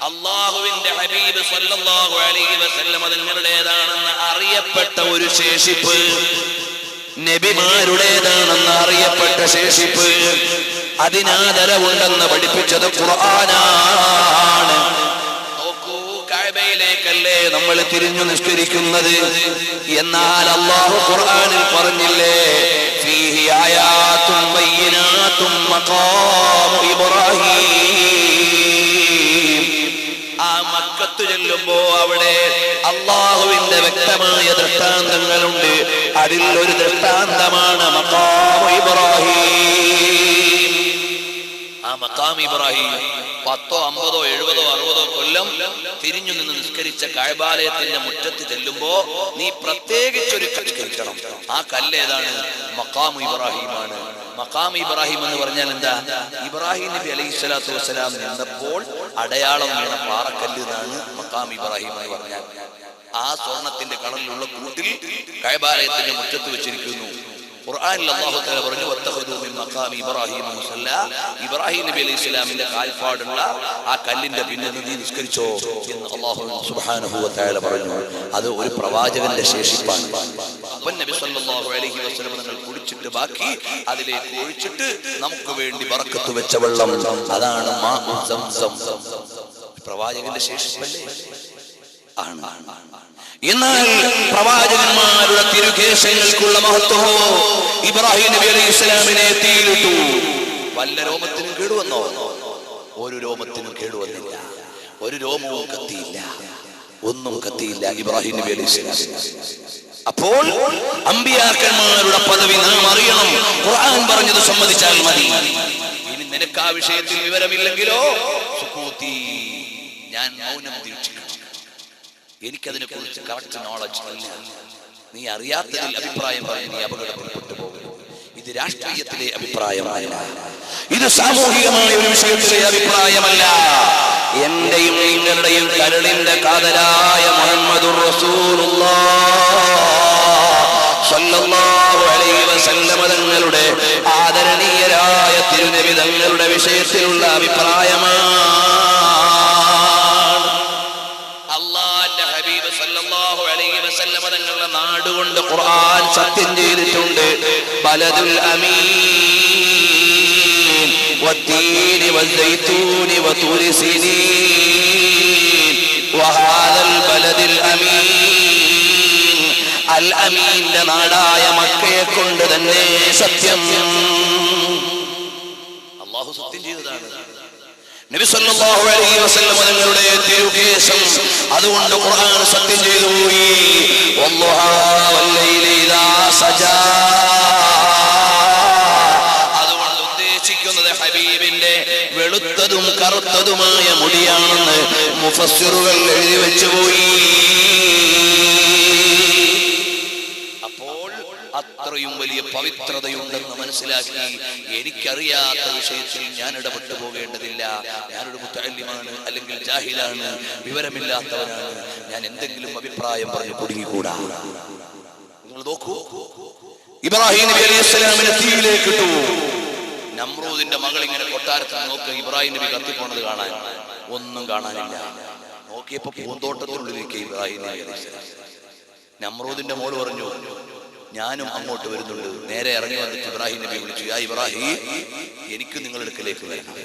അല്ലാഹുവിന്റെ ഹബീബ് സല്ലല്ലാഹു അലൈഹി വസല്ലം തങ്ങളുടേതാണെന്ന് അറിയപ്പെട്ട ഒരു ശേഷിപ്പ്, നബിമാരുടേതാണെന്ന് അറിയപ്പെട്ട ശേഷിപ്പ്, അതിനാദരവുണ്ടെന്ന് പഠിപ്പിച്ചത് ഖുർആനാണ്. നോക്കൂ, കഅബയിലേക്കല്ലേ നമ്മൾ തിരിഞ്ഞു നിസ്കരിക്കുന്നത്, എന്നാൽ അല്ലാഹു ഖുർആനിൽ പറഞ്ഞില്ലേ ഫീഹി ആയാതും ബയ്യിനാതും മഖാമു ഇബ്രാഹീം. ആ മക്കത്ത് ചെല്ലുമ്പോ അവിടെ അല്ലാഹുവിന്റെ വ്യക്തമായ ദൃഷ്ടാന്തങ്ങളുണ്ട്. അതിൽ ഒരു ദൃഷ്ടാന്തമാണ് മഖാമു ഇബ്രാഹീം. ആ മഖാം ഇബ്രാഹീം 10, 50, 70, 60 കൊല്ലം തിരിഞ്ഞു നിന്ന് നിസ്കരിച്ച കഅബാലയത്തിന്റെ മുറ്റത്ത് ചെല്ലുമ്പോ നീ പ്രത്യേകിച്ചൊരു നിസ്കരിക്കണം. ആ കല്ല് ഏതാണ്? മഖാം ഇബ്രാഹീമാണ്. മഖാം ഇബ്രാഹിം എന്ന് പറഞ്ഞാൽ എന്താ? ഇബ്രാഹിം നബി അലൈഹി സ്വലാത്തു വസ്സലാം നിന്നപ്പോൾ അടയാളം വീണ പാറക്കല്ല് എന്നാണ് മഖാം ഇബ്രാഹിം എന്ന് പറഞ്ഞാൽ. ആ സ്വർണത്തിന്റെ കളറിലുള്ള കൂട്ടിൽ കഅബാലയത്തിന്റെ മുറ്റത്ത് വെച്ചിരിക്കുന്നു. ഖുർആനിൽ അല്ലാഹു തആല പറഞ്ഞു വത്തഖദു മിൻ മഖാമി ഇബ്രാഹിം മുസല്ല. ഇബ്രാഹിം നബി അലൈഹി സ്വലാമിന്റെ കാൽപ്പാടുള്ള ആ കല്ലിന്റെ പിന്നിൽ നീ നിസ്കരിച്ചോ എന്ന് അല്ലാഹു സുബ്ഹാനഹു വ തആല പറഞ്ഞു. അത് ഒരു പ്രവാചകന്റെ ശേഷിപ്പാണ്. അപ്പോൾ നബി സല്ലല്ലാഹു അലൈഹി വസല്ലം തങ്ങൾ കുടിച്ചിട്ട് ബാക്കി അതിലേക്ക് ഒഴിച്ചിട്ട് നമുക്ക് വേണ്ടി ബറക്കത്ത് വെച്ച വെള്ളം, അതാണ് മാഉ സംസം. പ്രവാചകന്റെ ശേഷിപ്പല്ലേ? ആണ്. എന്നാൽ പ്രവാചകന്മാരുടെ തിരുകേശങ്ങൾക്കുള്ള മഹത്വമോ ഇബ്രാഹിം നബി അലൈഹി സ്വലാമിനെ തീയിലിട്ടു. വല്ല രോമത്തിനും കേടുവന്നോ? ഒരു രോമത്തിനും കേടുവന്നില്ല, ഒരു രോമവും കത്തിയില്ല, ഒന്നും കത്തിയില്ല ഇബ്രാഹിം നബി അലൈഹി സ്വലാം. അപ്പോൾ അമ്പിയാക്കന്മാരുടെ പദവി നാം അറിയണം. ഖുർആൻ പറഞ്ഞത് സമ്മതിച്ചാൽ മതി. ഇനി നിനക്ക് ആ വിഷയത്തിൽ വിവരമില്ലെങ്കിലോ സുകൂതി, ഞാൻ മൗനം ദീക്ഷിക്കണം. എനിക്കതിനെ കുറിച്ച് കറക്റ്റ് നോളജ് ഇല്ല. നീ അറിയാത്തതിൽ അഭിപ്രായം പറഞ്ഞ് നീ അപകടത്തിൽപ്പെട്ടു പോകും. ഇത് രാഷ്ട്രീയത്തിലെ അഭിപ്രായമല്ല, ഇത് സാമൂഹികമായ ഒരു വിഷയത്തിലെ അഭിപ്രായമല്ല. എന്റെയും നിങ്ങളുടെയും കരളിന്റെ കാതലായ മുഹമ്മദുർ റസൂലുള്ളാഹ് സ്വല്ലല്ലാഹു അലൈഹി വസല്ലം തങ്ങളുടെ ആദരണീയരായ തിരുനബി തങ്ങളുടെ വിഷയത്തിലുള്ള അഭിപ്രായമാണ്. തങ്ങളുടെ നാടുകൊണ്ട് ഖുർആൻ സത്യം ചെയ്തിട്ടുണ്ട്. ബലദുൽ അമീൻ വത്തീനി വസ്സൈതൂനി വതൂരി സിനീൻ. വഹാദൽ ബലദിൽ അമീൻ, അൽ അമീന്റെ നാടായ മക്കയെ കൊണ്ട് തന്നെ സത്യം. അല്ലാഹു സത്യം ചെയ്തതാണ്. നബി സല്ലല്ലാഹു അലൈഹി വസല്ലം തങ്ങളുടെ തിരുകേശം അതുകൊണ്ട് ഖുർആൻ സത്യം ചെയ്തു പോയി. വല്ലാഹു വല്ലൈലി ഇദാ സജാ, അതുകൊണ്ട് ഉദ്ദേശിക്കുന്നത് ഹബീബിന്റെ വെളുത്തതും കറുത്തതുമായ മുടിയാണെന്ന് മുഫസ്സിറുകൾ എഴുതി വെച്ചു പോയി. അത്രയും വലിയ പവിത്രതയുണ്ടെന്ന് മനസ്സിലാക്കി എനിക്കറിയാത്ത വിഷയത്തിൽ ഞാൻ ഇടപെട്ടു പോകേണ്ടതില്ല. ഞാനൊരു മുത്തഅല്ലിമാണ്, അല്ലെങ്കിൽ ജാഹിലാണ്, വിവരമില്ലാത്തവനാണ്, ഞാൻ എന്തെങ്കിലും അഭിപ്രായം പറഞ്ഞ് കുടുങ്ങിക്കൂടാ. നിങ്ങൾ നോക്കൂ, ഇബ്രാഹിം നബി അലൈഹിസ്സലാമിനെ തീയിലേക്ക് ഇട്ടു. നമ്രൂദിന്റെ മകൾ ഇങ്ങനെ കൊട്ടാരത്തിൽ നോക്കുക, ഇബ്രാഹിം നബി കത്തിപ്പോണത് കാണാൻ ഒന്നും കാണാനില്ല. നോക്കിയപ്പോ പൂന്തോട്ടത്തിനുള്ളിലേക്ക് ഇബ്രാഹിം നബി അലൈഹിസ്സലാം. നമ്രൂദിന്റെ മോള് പറഞ്ഞു, ഞാനും അങ്ങോട്ട് വരുന്നുണ്ട്. നേരെ ഇറങ്ങി വന്നിട്ട് ഇബ്രാഹിം നബി വിളിച്ചു, യാ ഇബ്രാഹിം, എനിക്ക് നിങ്ങളുടെ അടുക്കലേക്ക് വരണം.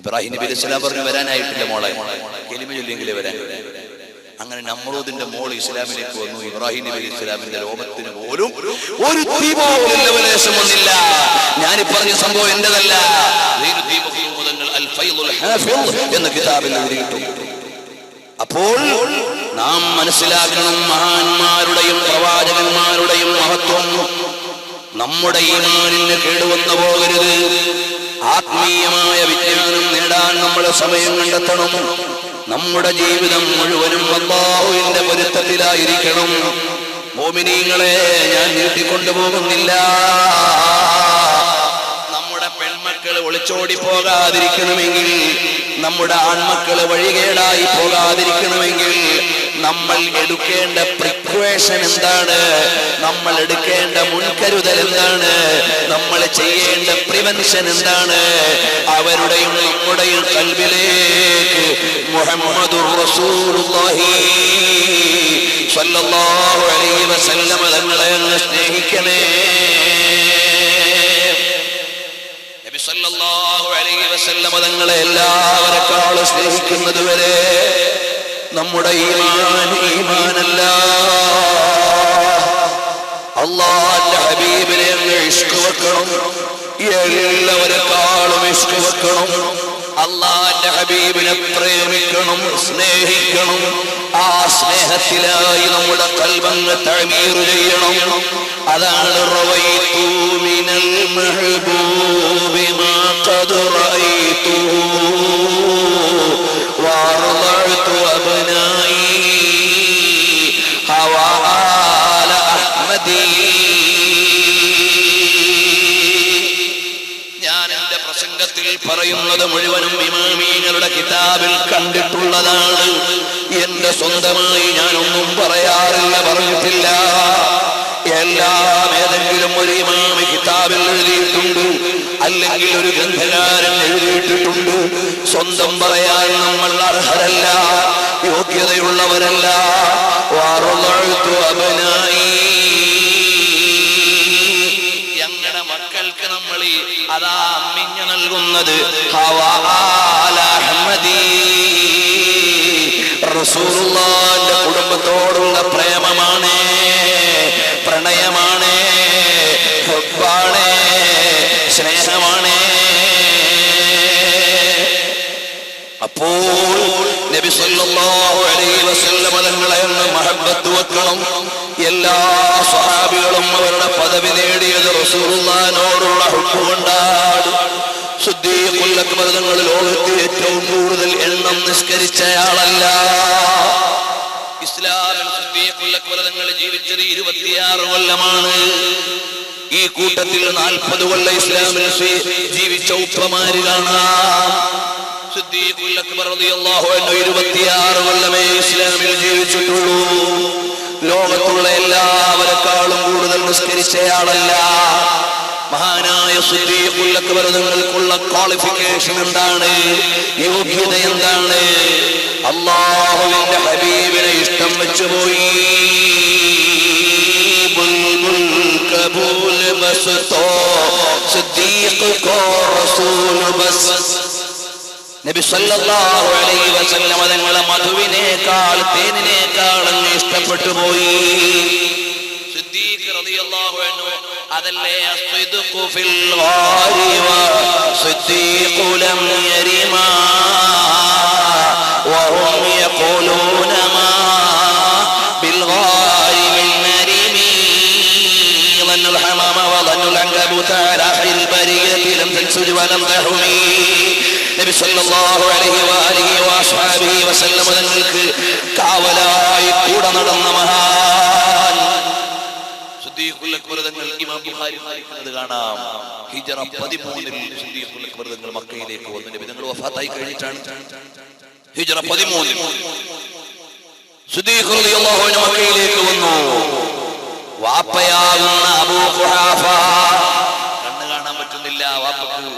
ഇബ്രാഹിം നബി അലൈഹി സ്വലാം പറഞ്ഞു, വരാനായിട്ടില്ല മോളെ, കലിമ ചൊല്ലിയെങ്കിലേ വരാൻ. അങ്ങനെ നമ്രൂദിന്റെ മോൾ ഇസ്ലാമിലേക്ക് വന്നു. ഇബ്രാഹിം നബി അലൈഹി സ്വലാമിന്റെ ലോകത്തിന് പോലും ഒരു തീപോലും വന്നില്ല. ഞാനീ പറഞ്ഞ സംഭവം എന്റേതല്ല, എന്ന കിതാബിൽ എഴുതിയിട്ടു. അപ്പോൾ നാം മനസ്സിലാക്കണം, മഹാന്മാരുടെയും പ്രവാചകന്മാരുടെയും മഹത്വം. നമ്മുടെ ഈമാനിന് കേടുവന്നു പോകരുത്. ആത്മീയമായ വിജ്ഞാനം നേടാൻ നമ്മൾ സമയം കണ്ടെത്തണം. നമ്മുടെ ജീവിതം മുഴുവനും അല്ലാഹുവിന്റെ പൊരുത്തത്തിലായിരിക്കണം. മോമിനീങ്ങളെ, ഞാൻ നീട്ടിക്കൊണ്ടു പോകുന്നില്ല. പെൺമക്കള് ഒളിച്ചോടി പോകാതിരിക്കണമെങ്കിൽ, നമ്മുടെ ആൺമക്കള് വഴികേടായി പോകാതിരിക്കണമെങ്കിൽ നമ്മൾ എടുക്കേണ്ട പ്രിക്വേഷൻ എന്താണ്, നമ്മൾ എടുക്കേണ്ട മുൻകരുതൽ എന്താണ്, നമ്മൾ ചെയ്യേണ്ട പ്രിവെൻഷൻ എന്താണ്? അവരുടെയും നമ്മുടെയും ഖൽബിലേക്ക് മുഹമ്മദുർ റസൂലുള്ളാഹി സ്വല്ലല്ലാഹു അലൈഹി വസല്ലം തങ്ങളെ സ്നേഹിക്കണേ. സല്ലല്ലാഹു അലൈഹി വസല്ലം തങ്ങളെ എല്ലാവരെക്കാളും സ്നേഹിക്കുന്നത് വരെ നമ്മുടെ ഈമാനല്ല. അല്ലാഹുവിന്റെ ഹബീബിനെ ഇഷ്ക് വെക്കണം, എല്ലാവരെക്കാളും ഇഷ്ക് വെക്കണം. അല്ലാഹുവിന്റെ ഹബീബിനെ പ്രേമിക്കണം, സ്നേഹിക്കണം. ആ സ്നേഹത്തിലായി നമ്മുടെ ഖൽബങ്ങ് തഅമീർ ചെയ്യണം. അതാണ് റവൈതു മിനൽ മഹ്ബൂബി മാ ഖദ് റഅയ്തു വറളതു അബ്നായി ഹവാല അഹ്മദി. ഞാൻ എന്റെ പ്രസംഗത്തിൽ പറയുന്നത് മുഴുവനും ഇമാമീങ്ങളുടെ കിതാബിൽ കണ്ടിട്ടുള്ളതാണ്. എന്റെ സ്വന്തമായി ഞാനൊന്നും പറയാറില്ല, പറഞ്ഞിട്ടില്ല. എല്ലാം ഏതെങ്കിലും ഒരു ഇമാമി കിതാബിൽ എഴുതിയിട്ടുണ്ട്, അല്ലെങ്കിൽ ഒരു ഗ്രന്ഥകാരൻ എഴുതിയിട്ടിട്ടുണ്ട്. സ്വന്തം പറയാൻ നമ്മൾ അർഹരല്ല, യോഗ്യതയുള്ളവരല്ല. ഞങ്ങളുടെ മക്കൾക്ക് നമ്മൾ അതാ അമ്മിഞ്ഞ നൽകുന്നത് റസൂലുള്ളാഹിന്റെ കുടുംബത്തോടുള്ള പ്രേമമാണ്, പ്രണയമാണ്, ഹുബ്ബാണ്, സ്നേഹമാണ്. അപ്പോൾ നബി സല്ലല്ലാഹു അലൈഹി വസല്ലം തങ്ങളെ മഹബ്ബത്ത് വെക്കണം. എല്ലാ സ്വഹാബികളും അവരുടെ പദവി നേടിയത് റസൂലുള്ളാഹിനോടുള്ള ഹുബ്ബ് കൊണ്ടാണ്. സിദ്ദീഖുൽ അക്ബർ തങ്ങൾ ലോകത്തിൽ ഏറ്റവും കൂടുതൽ എണ്ണം നിസ്കരിച്ചയാളല്ല. ഇസ്ലാമിൽ സിദ്ദീഖുൽ അക്ബർ തങ്ങൾ ജീവിച്ചത് 26 കൊല്ലമാണ്. ഈ കൂട്ടത്തിൽ 40 കൊല്ലം ഇസ്ലാമിൽ ജീവിച്ച ഉപ്പമാര് കാണാം. സിദ്ദീഖുൽ അക്ബർ റളിയല്ലാഹു അൻഹു 26 കൊല്ലമേ ഇസ്ലാമിൽ ജീവിച്ചിട്ടുള്ളൂ. ലോകത്തുള്ള എല്ലാവരെക്കാളും കൂടുതൽ നിസ്കരിച്ചയാളല്ല. മഹാനായ സിദ്ദീഖുൽ അക്ബർ തങ്ങൾക്കുള്ള ക്വാളിഫിക്കേഷൻ എന്താണ്, യോഗ്യത എന്താണ്? അല്ലാഹുവിന്റെ ഹബീബിനെ ഇഷ്ടം വെച്ചുപോയി. കബൂൽ ബസ് തോ സിദ്ദീഖ് കോ റസൂൽ ബസ്. നബി സല്ലല്ലാഹു അലൈഹി വസല്ലം തങ്ങളെ മധുവിനേക്കാൾ തേനിനേക്കാൾ അങ്ങ് ഇഷ്ടപ്പെട്ടു പോയി. സിദ്ദീഖ് റളിയല്ലാഹു അൻഹു അതല്ലേ അസ്ദിഖു ഫിൽ ഗാരി വ സിദ്ദീഖു ലം യരിമാ വഹും യഖൂലൂന മാ ബിൽ ഗാരി മിൻ നരിമി ظنوا الحمام وظنوا العنكبوت على خير البرية لم تنسج ولم تحمي. നബി സല്ലല്ലാഹു അലൈഹി വആലിഹി വഅസ്ഹാബിഹി വസല്ലം തങ്ങൾക്ക് കാവലായി കൂടെ നടന്ന മഹാൻ സിദ്ദീഖുൽ അക്ബർ തങ്ങൾ. ഇമാം ബുഖാരി പറയുന്നത് കാണാം, ഹിജ്റ 13 സിദ്ദീഖുൽ അക്ബർ തങ്ങൾ മക്കയിലേക്ക് വന്നു. നബി തങ്ങൾ വഫാത്തായി കഴിഞ്ഞിട്ടാണ് ഹിജ്റ 13 സിദ്ദീഖ് റളിയല്ലാഹു അൻഹു മക്കയിലേക്ക് വന്നു. വാപ്പയാകുന്ന അബൂ ഖുഹാഫ കണ്ണ് കാണാൻ പറ്റുന്നില്ല വാപ്പക്ക്.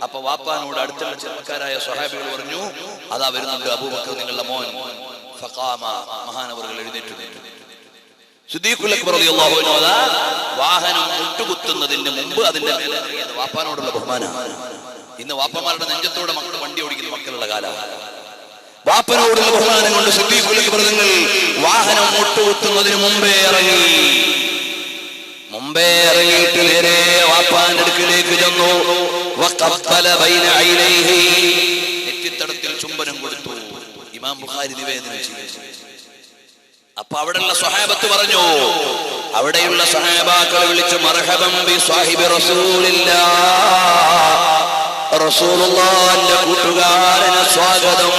അപ്പൊ വാപ്പാനോട് അടുത്തുള്ള ചെറുപ്പക്കാരായ സ്വഹാബികൾ പറഞ്ഞു, അതാ വരുന്നുണ്ട് അബൂബക്കർ നിങ്ങളുടെ മോൻ. ഫഖാമ, മഹാനവറുകൾ എഴുന്നേറ്റു. സിദ്ദീഖുൽ അക്ബർ റളിയല്ലാഹു അൻഹു അതാ വാഹനം മുട്ടുകുത്തുന്നതിന് മുമ്പ് അതിന്റെ വാപ്പാനോടുള്ള ബഹുമാനമാണ്. ഇന്ന് വാപ്പമാരുടെ നെഞ്ചത്തോടെ മക്കൾ വണ്ടി ഓടിക്കുന്ന മക്കളുള്ള കാലമാണ്. വാപ്പനോടുള്ള ബഹുമാനം കൊണ്ട് സിദ്ദീഖുൽ അക്ബർ തങ്ങൾ വാഹനം മുട്ടുകുത്തുന്നതിന് മുമ്പേ ഇറങ്ങിയിട്ട് നേരെ വാപ്പാന്റെ അടുക്കിലേക്ക് ചെന്നു. നെറ്റിത്തടത്തിൽ ചുംബനം കൊടുത്തു. ഇമാം ബുഖാരി നിവേദനം ചെയ്തു. അപ്പൊ അവിടെയുള്ള സ്വഹാബത്ത് പറഞ്ഞു, അവിടെയുള്ള സ്വഹാബാക്കളെ വിളിച്ചു, മർഹബൻ ബി സാഹിബി റസൂലില്ലാഹ്, റസൂലുള്ളാഹിന്റെ കൂട്ടുകാരന് സ്വാഗതം.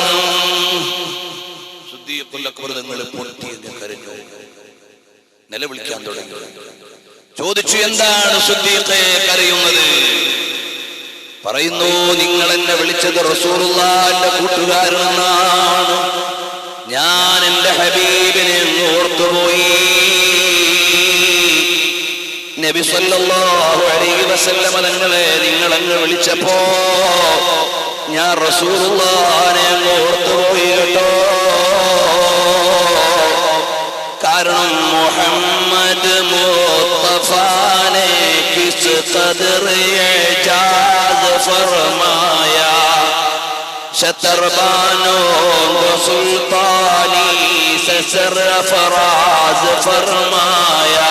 സിദ്ദീഖുൽ അക്ബർ തങ്ങൾ പൊട്ടി കരഞ്ഞു, നിലവിളിക്കാൻ തുടങ്ങി. ചോദിച്ചു, എന്താണ് സിദ്ദീഖേ കരയുന്നത്? പറയുന്നു, നിങ്ങൾ എന്നെ വിളിച്ചത് റസൂലുള്ളാഹിന്റെ കൂട്ടുകാരനെന്നാണ്. ഞാൻ എന്റെ ഹബീബിനെ ഓർത്തുപോയി. നബി സല്ലല്ലാഹു അലൈഹി വസല്ലം തങ്ങളെ നിങ്ങൾ അങ്ങ് വിളിച്ചപ്പോ ഞാൻ റസൂലുള്ളാഹിനെ ഓർത്തുപോയി കേട്ടോ. കാരണം മുഹമ്മദ് മുസ്തഫാനെ കിസ് ഖദർ ഇജാസ് ഫർമായാ, शतरबानों को सुल्तानी से सरफराज फरमाया,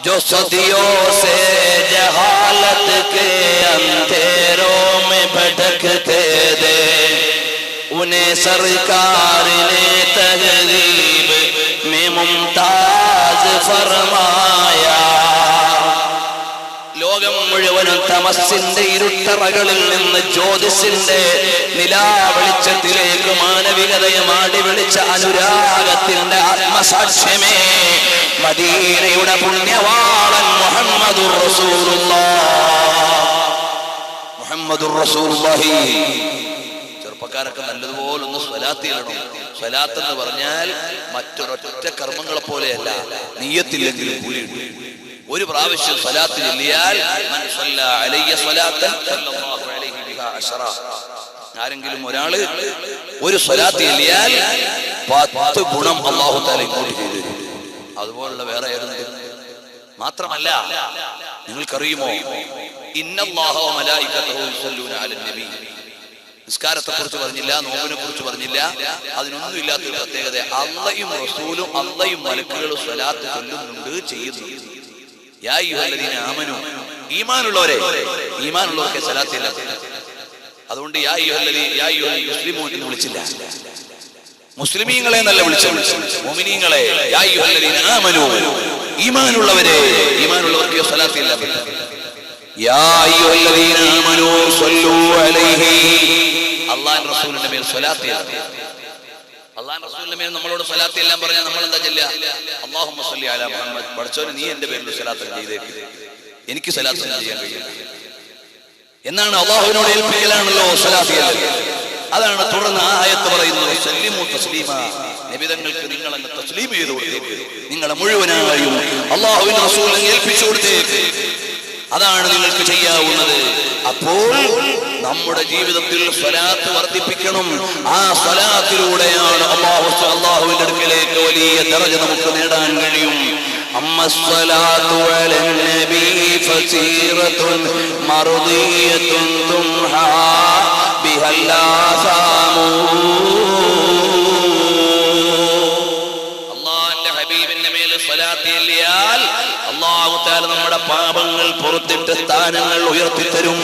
जो सदियों से जहालत के अंधेरों में भटकते थे, उन्हें सरकार ने तहजीब में मुमताज फरमाया. ലോകം മുഴുവനും തമസ്സിന്റെ ഇരുട്ടറകളിൽ നിന്ന് ജ്യോതിസിന്റെ നിലാവെളിച്ചത്തിലേക്ക് മാനവികതയെ മാടി വിളിച്ച അനുരാഗത്തിന്റെ ആത്മസാക്ഷ്യമേ, മദീനയുടെ പുണ്യവാളൻ മുഹമ്മദുർ റസൂലുള്ളാഹി. ചെറുപ്പക്കാരൊക്കെ നല്ലതുപോലെ ഒന്ന് സ്വലാത്ത് ചെയ്യണം. സ്വലാത്ത് എന്ന് പറഞ്ഞാൽ മറ്റൊരൊറ്റ കർമ്മങ്ങളെ പോലെയല്ല, നിയ്യത്തില്ലെങ്കിലും കൂലിയുണ്ട്. ഒരു പ്രാവശ്യം സ്വലാത്ത് ചൊല്ലിയാൽ മൻ സല്ല അലയ്യ സ്വലാത്തൻ സല്ലല്ലാഹു അലൈഹി ബിഹാ അശറ, ആരെങ്കിലും ഒരാള് ഒരു സ്വലാത്ത് ചൊല്ലിയാൽ 10 ഗുണം അല്ലാഹു തആല ഇങ്ങോട്ട് ചെയ്തു തരും. അതുപോലുള്ള വേറെ ഏതെങ്കിലും മാത്രമല്ല, നിങ്ങൾക്കറിയുമോ, ഇന്നല്ലാഹ വ മലായികതഹു യുസല്ലൂന അലൻ നബി. നിസ്കാരത്തെ കുറിച്ച് പറഞ്ഞില്ല, നോമ്പിനെ കുറിച്ച് പറഞ്ഞില്ല, അതിനൊന്നും ഇല്ലാത്തൊരു പ്രത്യേകത. അല്ലാഹും റസൂലും അല്ലാഹും മലക്കുകളും സ്വലാത്ത് ചൊല്ലുന്നുണ്ട്, ചെയ്യുന്നുണ്ട്. യാ അയ്യുഹല്ലദീന ആമനൂ, ഈമാനുള്ളവരെ, ഈമാനുള്ളവർക്ക് സ്വലാത്ത് ഇല്ല. അതുകൊണ്ട് യാ അയ്യുഹൽ മുസ്ലിമൂൻ എന്ന് വിളിച്ചില്ല, മുസ്ലിമീങ്ങളെ നല്ല വിളിച്ചു, മുഅ്മിനീങ്ങളെ. യാ അയ്യുഹല്ലദീന ആമനൂ, ഈമാനുള്ളവരെ, ഈമാനുള്ളവർക്ക് സ്വലാത്ത് ഇല്ല. യാ അയ്യുഹല്ലദീന ആമനൂ സ്വല്ലൂ അലൈഹി, അല്ലാഹുവിന്റെ റസൂലിന്റെ മേൽ സ്വലാത്ത് ഇല്ല. അല്ലാഹുവിന്റെ റസൂലിന്റെ മേൽ നമ്മളോട് സ്വലാത്ത് എല്ലാം പറഞ്ഞാൽ നമ്മൾ എന്താ ചൊല്ലുക? അല്ലാഹുമ്മ സ്വല്ലി അലാ മുഹമ്മദ്. പഠിച്ചോനെ നീ എന്റെ പേരിൽ സ്വലാത്ത് ചെയ്തേക്ക്, എനിക്ക് സ്വലാത്ത് ചെയ്യാൻ കഴിയും എന്നാണ് അല്ലാഹുവിനോട് ഏൽപ്പിക്കലാണല്ലോ സ്വലാത്ത് ചെയ്യൽ. അതാണ് തുടർന്ന് ആ ആയത്ത് പറയുന്നത്, സല്ലിമു തസ്ലീമ, നബി തങ്ങൾക്ക് നിങ്ങൾ അങ്ങ് തസ്ലീം ചെയ്തു കൊടുത്തേക്ക്, നിങ്ങളെ മുഴുവനായും അല്ലാഹുവിന്റെ റസൂലിനെ ഏൽപ്പിച്ചു കൊടുത്തേക്ക്. അതാണ് നിങ്ങൾക്ക് ചെയ്യാവുന്നത്. അപ്പോൾ നമ്മുടെ ജീവിതത്തിൽ സ്വലാത്ത് വർദ്ധിപ്പിക്കണം. ആ സ്വലാത്തിലൂടെയാണ് അല്ലാഹുവിന്റെ അടുക്കലേക്ക് വലിയ ദറജ നമുക്ക് നേടാൻ കഴിയും. അമ്മസ്സലാത്തു അലൻ നബി ഫസീറത്തുൻ മർദിയത്തുൻ തുംഹാ ബിഹല്ലാസാമൂ. അല്ലാഹുവിന്റെ ഹബീബിന്റെ മേൽ സ്വലാത്ത് ചൊല്ലിയാൽ അല്ലാഹു തആല നമ്മുടെ പാപങ്ങൾ പുറത്തിട്ട് സ്ഥാനങ്ങൾ ഉയർത്തി തരും.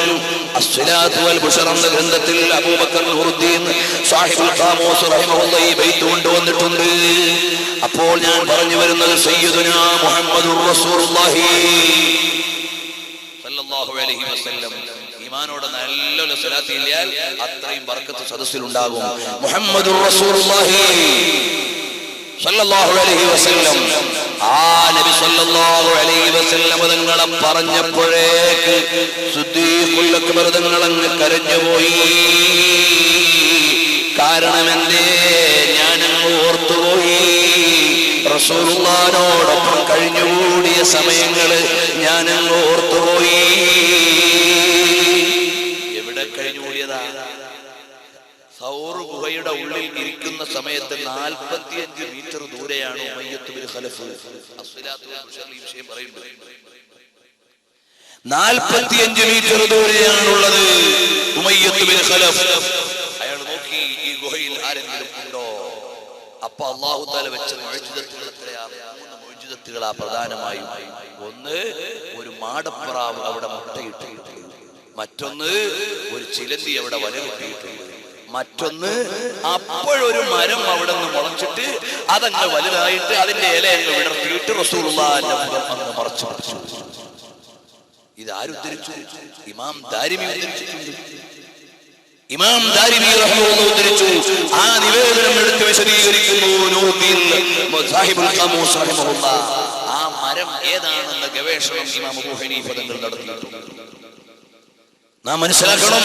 അസ്സലാത്തു വൽ ബുശ്റ എന്ന ഗ്രന്ഥത്തിൽ അബൂബക്കർ നൂറുദ്ദീൻ സാഹിബുൽ ഖാമൂസ് റഹിമഹുല്ലാഹി ഈ ബൈത്ത് കൊണ്ടുവന്നിട്ടുണ്ട്. അപ്പോൾ ഞാൻ പറഞ്ഞു വരുന്നത് സയ്യിദുനാ മുഹമ്മദുർ റസൂലുള്ളാഹി സല്ലല്ലാഹു അലൈഹി വസല്ലം ഈമാനോടെ നല്ലൊരു സ്വലാത്ത് ചൊല്ലിയാൽ അത്രയും ബർക്കത്ത് സദസ്സിൽ ഉണ്ടാകും. മുഹമ്മദുർ റസൂലുള്ളാഹി സല്ലല്ലാഹു അലൈഹി വസല്ലം ആ നബി സല്ലല്ലാഹു അലൈഹി വസല്ലം തങ്ങളെ പറഞ്ഞപ്പോഴേക്ക് സിദ്ദീഖുൽ അക്ബർ തങ്ങൾ അങ്ങ് കരഞ്ഞുപോയി. കാരണം എന്തേ? ഞാനങ്ങ് ഓർത്തുപോയി റസൂലുള്ളാഹിനോടൊപ്പം കഴിഞ്ഞുകൂടിയ സമയങ്ങള് ഞാനങ്ങ് ഓർത്തുപോയി. എവിടെ കഴിഞ്ഞുകൂടിയതാ? സൗർ ഗുഹയുടെ ഉള്ളിൽ ഇരിക്കുന്ന സമയത്ത് 45 മീറ്റർ ദൂരെയാണ് ഉമയ്യത്ത് ബിൻ ഖലഫ്. അസ്സലാത്തു വൽ ബുശ്റ ഈ വിഷയം പറയുന്നത് 45 മീറ്റർ ദൂരെയാണുള്ളത് ഉമയ്യത്ത് ബിൻ ഖലഫ്. അയാൾ നോക്കി ഈ ഗുഹയിൽ ആരെങ്കിലും ഉണ്ടോ? അപ്പൊ അല്ലാഹു തആല വെച്ച മുഅ്ജിസത്തുകൾ എത്രയാണ്? 3 മുഅ്ജിസത്തുകളാ പ്രധാനമായും. ഒന്ന്, ഒരു മാടപ്രാവ് അവിടെ മുട്ടയിട്ടിട്ടുണ്ട്. മറ്റൊന്ന്, ഒരു ചിലന്തി അവിടെ വല കെട്ടിയിട്ടുണ്ട്. മറ്റൊന്ന്, അപ്പോഴൊരു മരം അവിടെ നിന്ന് മുളച്ചിട്ട് അതങ്ങ് വലുതായിട്ട് അതിന്റെ ഇല അങ്ങ് വിടർത്തിയിട്ട് റസൂലുള്ളാഹിന്റെ മുഖം അങ്ങ് മറച്ചു പിടിച്ചു. ഇതാരുദ്ധരിച്ചു? ഇമാം ദാരിമി ഉദ്ധരിച്ചിട്ടുണ്ട്. ഇമാം ദാരിമി റഹിമഹുല്ലാഹ് ഉദ്ധരിച്ചു. ആ നിവേദനം എടുത്ത് വിശദീകരിക്കുന്നു നൂറുദ്ദീൻ സാഹിബുൽ ഖാമൂസ് റഹിമഹുല്ലാഹ്. ആ മരം ഏതാണെന്ന ഗവേഷണം ഇമാം അബൂ ഹനീഫ തങ്ങൾ നടത്തിയിട്ടുണ്ട്. നാം മനസ്സിലാക്കണം,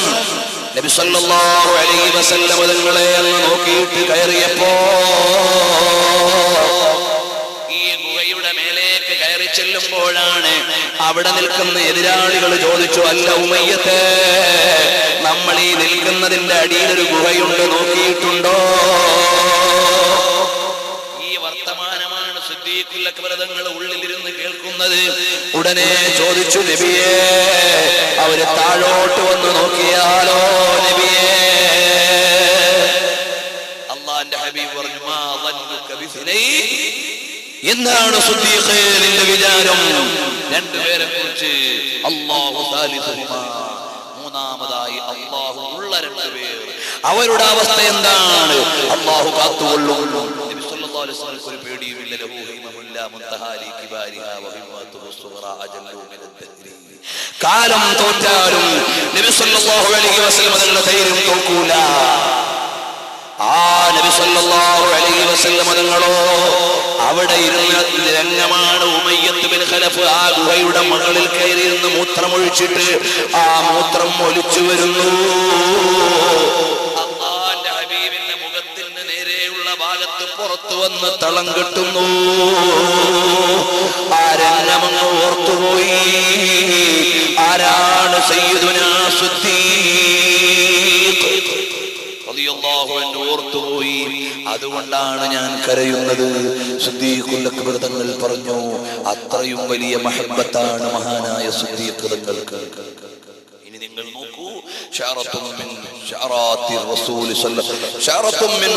നബി സല്ലല്ലാഹു അലൈഹി വസല്ലം തങ്ങളെ അന്ന് നോക്കിയിട്ട് കയറിയപ്പോ ഈ ഗുഹയുടെ മേലേക്ക് കയറി ചെല്ലുമ്പോഴാണ് അവിടെ നിൽക്കുന്ന എതിരാളികൾ ചോദിച്ചു, അല്ല ഉമയ്യത്തെ, നമ്മൾ ഈ നിൽക്കുന്നതിന്റെ അടിയിലൊരു ഗുഹയുണ്ട്, നോക്കിയിട്ടുണ്ടോ? ഈ വർത്തമാനമാണ് സിദ്ദീഖുൽ അക്ബർ തങ്ങൾ ഉള്ളിലിരുന്ന് കേൾക്കുന്നത്. ഉടനെ ചോദിച്ചു, നബിയേ, അവര് താഴോട്ട് വന്ന് നോക്കിയാലോ നബിയേ? അല്ലാഹുവിന്റെ ഹബീബ് പറഞ്ഞു, മാ ളന്നുക ബിസ്നൈൻ, എന്താണ് സിദ്ദീഖേ നിന്റെ വിചാരം? രണ്ടുപേരെ കുറിച്ച് അല്ലാഹു സാലിസുഹുമാ, മൂന്നാമതായി അല്ലാഹു ഉള്ള രണ്ടുപേർ, അവരുടെ അവസ്ഥ എന്താണ്? അല്ലാഹു കാത്തുകൊള്ളും. നബി സല്ലല്ലാഹു അലൈഹി വസല്ലം ഒരു പേടിയുമില്ല. ലഹു ഹിമമുല്ലാ മുൻതഹാലി കിബാരിഹാ വഹിമ്മത്തുഹു സുഗ്റാ അജല്ലു മിനൽ ദഹ്രി. കാലം തോറ്റാലും നബി സല്ലല്ലാഹു അലൈഹി വസല്ലം തങ്ങളുടെ ധൈര്യം തോൽക്കൂല. ആ നബി സല്ലല്ലാഹു അലൈഹി വസല്ലം തങ്ങളോ അവിടെ ഇരുന്ന രംഗമാണ് ഉമയ്യത്ത് ബിൻ ഖലഫ് ആ ഗുഹയുടെ മുകളിൽ കയറിയിരുന്ന് മൂത്രമൊഴിച്ചിട്ട് ആ മൂത്രം ഒലിച്ചു വരുന്നു. അല്ലാഹുവിന്റെ ഹബീബിന്റെ മുഖത്തിന് നേരെയുള്ള ഭാഗത്ത് പുറത്തു വന്ന് തളം കെട്ടുന്നു. ആ രംഗമങ്ങ് ഓർത്തുപോയി. ആരാണ്? സയ്യിദുനാ സിദ്ദീഖ് റളിയല്ലാഹു അൻഹു ഓർത്തുപോയി. അതുകൊണ്ടാണ് ഞാൻ കരയുന്നത്. സിദ്ദീഖുൽ അക്ബർ തങ്ങൾ പറഞ്ഞു, അത്രയും വലിയ മഹബ്ബത്താണ് മഹാനായ സിദ്ദീഖ് തങ്ങൾക്ക്. ഇനി നിങ്ങൾ നോക്കൂ, ശഅറത്തും മിൻ ശഅറാത്തി റസൂൽ ശഅറത്തും മിൻ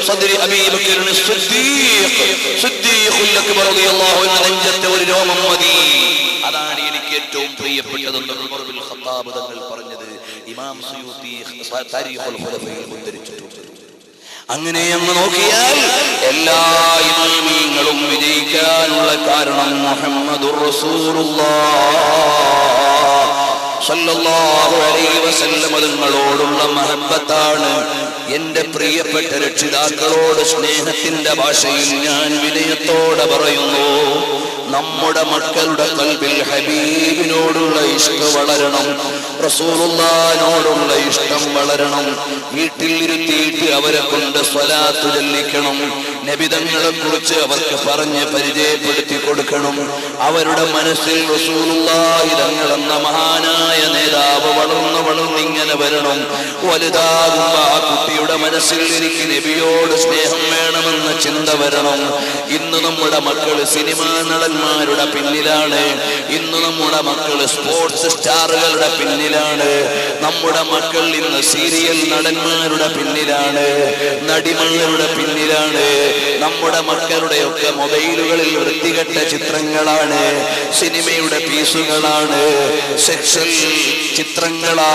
സദ്രി അബീ ബക്കർ സിദ്ദീഖ് സിദ്ദീഖുൽ അക്ബർ റളിയല്ലാഹു അൻഹു നെഞ്ചത്തെ ഒരു രോമം മതി. അതാണ് എനിക്ക് ഏറ്റവും പ്രിയപ്പെട്ടതെന്ന് ഉമർ ബിൻ ഖത്താബ് തങ്ങൾ പറഞ്ഞത് ഇമാം സുയൂത്തി താരീഖുൽ ഖുലഫയിൽ ഉദ്ധരിച്ചിട്ടുണ്ട്. അങ്ങനെ അങ്ങ് നോക്കിയാൽ എല്ലാ ഇമാമിയങ്ങളും വിജയിക്കാനുള്ള കാരണം മുഹമ്മദുർ റസൂലുള്ളാഹ് സല്ലല്ലാഹു അലൈഹി വസല്ലം തങ്ങളോടുള്ള മഹബ്ബത്താണ്. എന്റെ പ്രിയപ്പെട്ട രക്ഷിതാക്കളോട് സ്നേഹത്തിന്റെ ഭാഷയിൽ ഞാൻ വിനയത്തോടെ പറയുന്നു, നമ്മുടെ മക്കളുടെ ഖൽബിൽ ഹബീബിനോടുള്ള ഇഷ്ടം വളരണം, റസൂലുള്ളാഹിനോടുള്ള ഇഷ്ടം വളരണം. വീട്ടിൽ ഇരുത്തിയിട്ട് അവരെ കൊണ്ട് സ്വലാത്ത് ചൊല്ലിക്കണം. നബിതങ്ങളെ കുറിച്ച് അവർക്ക് പറഞ്ഞ് പരിചയപ്പെടുത്തി കൊടുക്കണം. അവരുടെ മനസ്സിൽ റസൂലുള്ളാഹി തങ്ങൾ എന്ന മഹാനായ നേതാവ് വളർന്നിങ്ങനെ വരണം. വലുതാകുമ്പോ ആ കുട്ടിയുടെ മനസ്സിൽ എനിക്ക് നബിയോട് സ്നേഹം വേണമെന്ന ചിന്ത വരണം. ഇന്ന് നമ്മുടെ മക്കള് സിനിമാ നടന്മാരുടെ പിന്നിലാണ്. ഇന്ന് നമ്മുടെ മക്കള് സ്പോർട്സ് സ്റ്റാറുകളുടെ പിന്നിലാണ്. നമ്മുടെ മക്കൾ ഇന്ന് സീരിയൽ നടന്മാരുടെ പിന്നിലാണ്, നടിമാരുടെ പിന്നിലാണ്. നമ്മുടെ മക്കളുടെയൊക്കെ മൊബൈലുകളിൽ വൃത്തികെട്ട ചിത്രങ്ങളാണ്, സിനിമയുടെ പീസുകളാണ്, സെക്ഷൻ ചിത്രങ്ങളാണ്.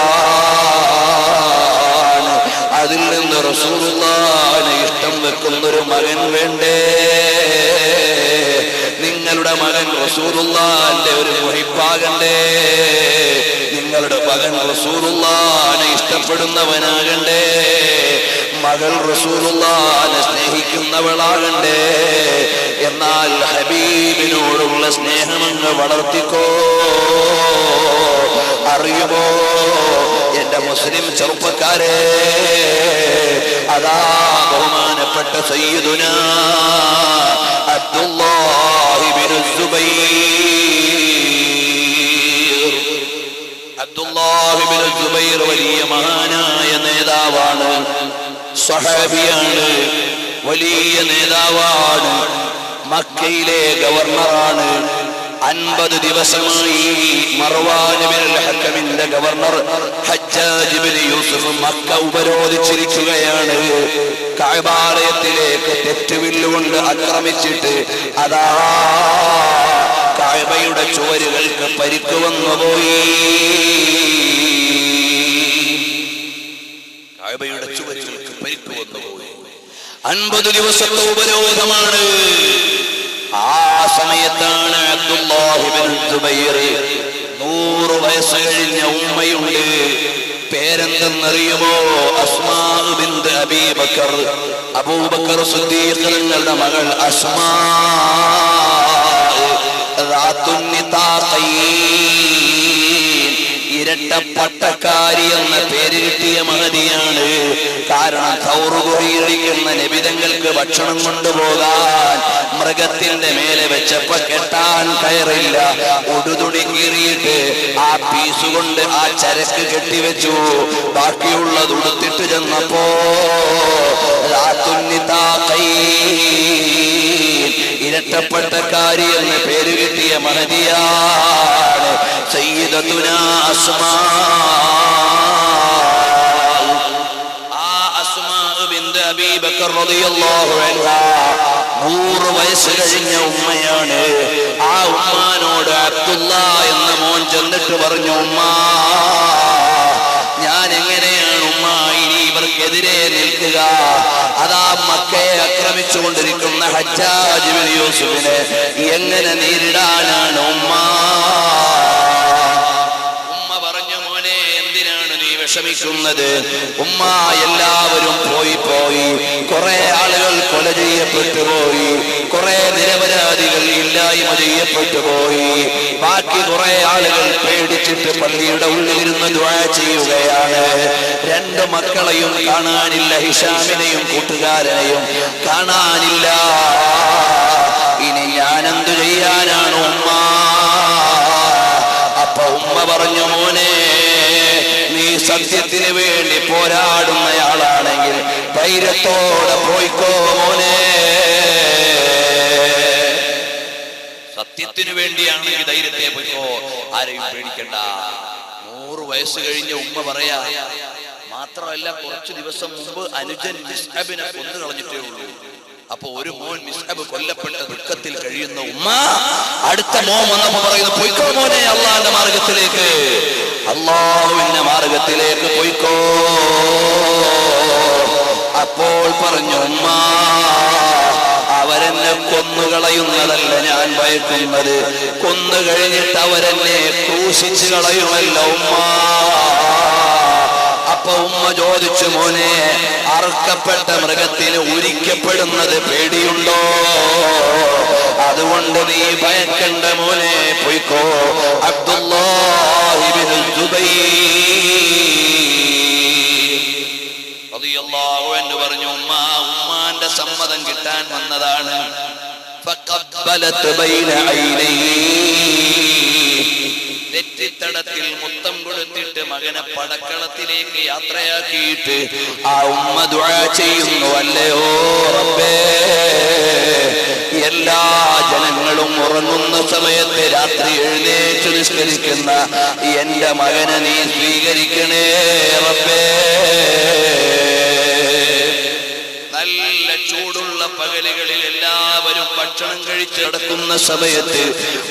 അതിൽ നിന്ന് റസൂലുള്ളാഹിനെ ഇഷ്ടം വെക്കുന്നൊരു മകൻ വേണ്ടേ? നിങ്ങളുടെ മകൻ റസൂലുള്ളാഹിന്റെ ഒരു മുഹിബ്ബാകണ്ടേ? നിങ്ങളുടെ മകൻ റസൂലുള്ളാഹിനെ ഇഷ്ടപ്പെടുന്നവനാകണ്ടേ? മകൾ റസൂലുള്ളാഹിനെ സ്നേഹിക്കുന്നവളാകണ്ടേ? എന്നാൽ ഹബീബിനോടുള്ള സ്നേഹമങ്ങ് വളർത്തിക്കോ. അറിയുമോ എന്റെ മുസ്ലിം ചെറുപ്പക്കാരെ, അതാ ബഹുമാനപ്പെട്ട സയ്യിദുനാ അബ്ദുല്ലാഹി ഇബ്നു സുബൈർ. അബ്ദുല്ലാഹി ഇബ്നു സുബൈർ വലിയ മഹാനായ നേതാവാണ്, സ്വഹാബിയാണ്, വലിയ നേതാവാണ്, മക്കയിലെ ഗവർണറാണ്. 50 ദിവസമായി മർവാൻ ഇബ്നുൽ ഹക്കമിന്റെ ഗവർണർ ഹജ്ജാജ് ഇബ്നു യൂസുഫ് മക്ക ഉപരോധിച്ചിരിക്കുകയാണ്. കഅബാലയത്തിലേക്ക് തെറ്റുവില്ലുകൊണ്ട് ആക്രമിച്ചിട്ട് അതാ കഅബയുടെ ചുവരുകൾക്ക് പരിക്ക് വന്നുപോയി. കഅബയുടെ ചുവരുകൾക്ക് പരിക്ക് വന്നുപോയി. 50 ദിവസത്തെ ഉപരോധമാണ്. ആ സമയത്താണ് അബ്ദുല്ലാഹി ഇബ്നു സുബൈർ, 100 വയസ്സ് കഴിഞ്ഞ ഉമ്മയുണ്ട്. പേരെന്തെന്നറിയുമോ? അസ്മാ ബിൻത് അബീ ബക്കർ. അബൂബക്കർ സിദ്ദീഖ് തങ്ങളുടെ മകൾ അസ്മാ ദാത്തുൻ നിതാഖൈൻ, ഇരട്ട പട്ടക്കാരി എന്ന പേര് കിട്ടിയ മഹതിയാണ്. കാരണം തൗറുകുറിയിരിക്കുന്ന നബിതങ്ങൾക്ക് ഭക്ഷണം കൊണ്ടുപോകാൻ മൃഗത്തിന്റെ മേലെ വെച്ചപ്പോ കെട്ടാൻ കയറില്ല. ഉടുതുടി കീറിയിട്ട് ആ പീസുകൊണ്ട് ആ ചരക്ക് കെട്ടിവെച്ചു. ബാക്കിയുള്ളത് ഉടുത്തിട്ട് ചെന്നപ്പോ ഇരട്ടപ്പട്ടക്കാരി എന്ന് പേര് കിട്ടിയ മഹദിയാണ് സയ്യിദത്തുനാ അസ്മാ. ആ അസ്മാ ബിൻത് അബീ ബക്കർ റളിയല്ലാഹു അൻഹാ 100 വയസ്സ് കഴിഞ്ഞ ഉമ്മയാണ്. ആ ഉമ്മാനോട് അബ്ദുല്ല എന്ന മോൻ ചെന്നിട്ട് പറഞ്ഞു, ഉമ്മ, ഞാൻ എങ്ങനെയാണ് ഉമ്മ ഇനി ഇവർക്കെതിരെ നിൽക്കുക? അതാ മക്കയെ ആക്രമിച്ചുകൊണ്ടിരിക്കുന്ന ഹജ്ജാജ് ഇബ്നു യൂസുഫിനെ എങ്ങനെ നേരിടാനാണ് ഉമ്മ? ഉമ്മ പറഞ്ഞു, മോനെ, എന്തിനാണ് നീ വിഷമിക്കുന്നത്? ഉമ്മ, എല്ലാവരും പോയി. കുറെ ആളുകൾ കൊല ചെയ്യപ്പെട്ടു പോയി, കുറെ നിരപരാധികൾ ഇല്ലായ്മ ചെയ്യപ്പെട്ടു പോയി. ബാക്കി കുറെ ആളുകൾ പേടിച്ചിട്ട് പള്ളിയുടെ ഉള്ളിലിരുന്ന് ദുആ ചെയ്യുകയാണ്. 2 മക്കളെയും കാണാനില്ല, ഹിഷാമിനെയും കൂട്ടുകാരനെയും കാണാനില്ല. ഇനി ഞാനെന്തു ചെയ്യാനാണ് ഉമ്മ? അപ്പൊ ഉമ്മ പറഞ്ഞു, മോനെ, നീ സത്യത്തിന് വേണ്ടി പോരാടുന്നയാളാണെങ്കിൽ ധൈര്യത്തോടെ പോയിക്കോ മോനെ. സത്യത്തിന് വേണ്ടിയാണെങ്കിൽ ധൈര്യത്തെ പോയിക്കോ, ആരെയും പേടിക്കണ്ട. 100 വയസ്സ് കഴിഞ്ഞ ഉമ്മ പറയാ. മാത്രമല്ല, കുറച്ചു ദിവസം മുമ്പ് അനുജൻ മിസ്അബിനെ കൊന്നു കളഞ്ഞിട്ടേ ഉള്ളൂ. അപ്പൊ ഒരു മോൻ മിസ്അബ് കൊല്ലപ്പെട്ട ദുഃഖത്തിൽ കഴിയുന്ന ഉമ്മ അടുത്ത മോൻ വന്നപ്പോ പറയുന്നു, പോയിക്കോ മോനെ, അള്ളാന്റെ മാർഗത്തിലേക്ക്, അള്ളാഹുവിന്റെ മാർഗത്തിലേക്ക് പോയിക്കോ. അപ്പോൾ പറഞ്ഞു, ഉമ്മ, അവരെന്നെ കൊന്നുകളയുന്നതല്ല ഞാൻ ഭയക്കുന്നത്, കൊന്നു കഴിഞ്ഞിട്ട് അവരെന്നെ ക്രൂശിച്ചു കളയുമല്ലോ ഉമ്മ. അപ്പൊ ഉമ്മ ചോദിച്ചു, മോനെ, അറുക്കപ്പെട്ട മൃഗത്തിന് ഉരിക്കപ്പെടുന്നത് പേടിയുണ്ടോ? അതുകൊണ്ട് നീ ഭയക്കണ്ട മോനെ, പോയിക്കോ. അബ്ദുല്ലാഹി ഇബ്നു സുബൈർ റളിയല്ലാഹു അൻഹു പറഞ്ഞു, ഉമ്മാന്റെ സമ്മതം കിട്ടാൻ വന്നതാണ്. നെറ്റിത്തടത്തിൽ മുത്തം കൊടുത്തിട്ട് മകനെ പടക്കളത്തിലേക്ക് യാത്രയാക്കിയിട്ട് ആ ഉമ്മ ദുആ ചെയ്യുന്നു, അല്ലയോ റബ്ബേ, എല്ലാ ജനങ്ങളും ഉറങ്ങുന്ന സമയത്ത് രാത്രി എഴുന്നേറ്റ് നിസ്കരിക്കുന്ന എന്റെ മകനെ നീ സ്വീകരിക്കണേ റബ്ബേ. നല്ല ചൂടുള്ള പകലുകളിൽ എല്ലാവരും ഭക്ഷണം കഴിച്ച് കിടക്കുന്ന സമയത്ത്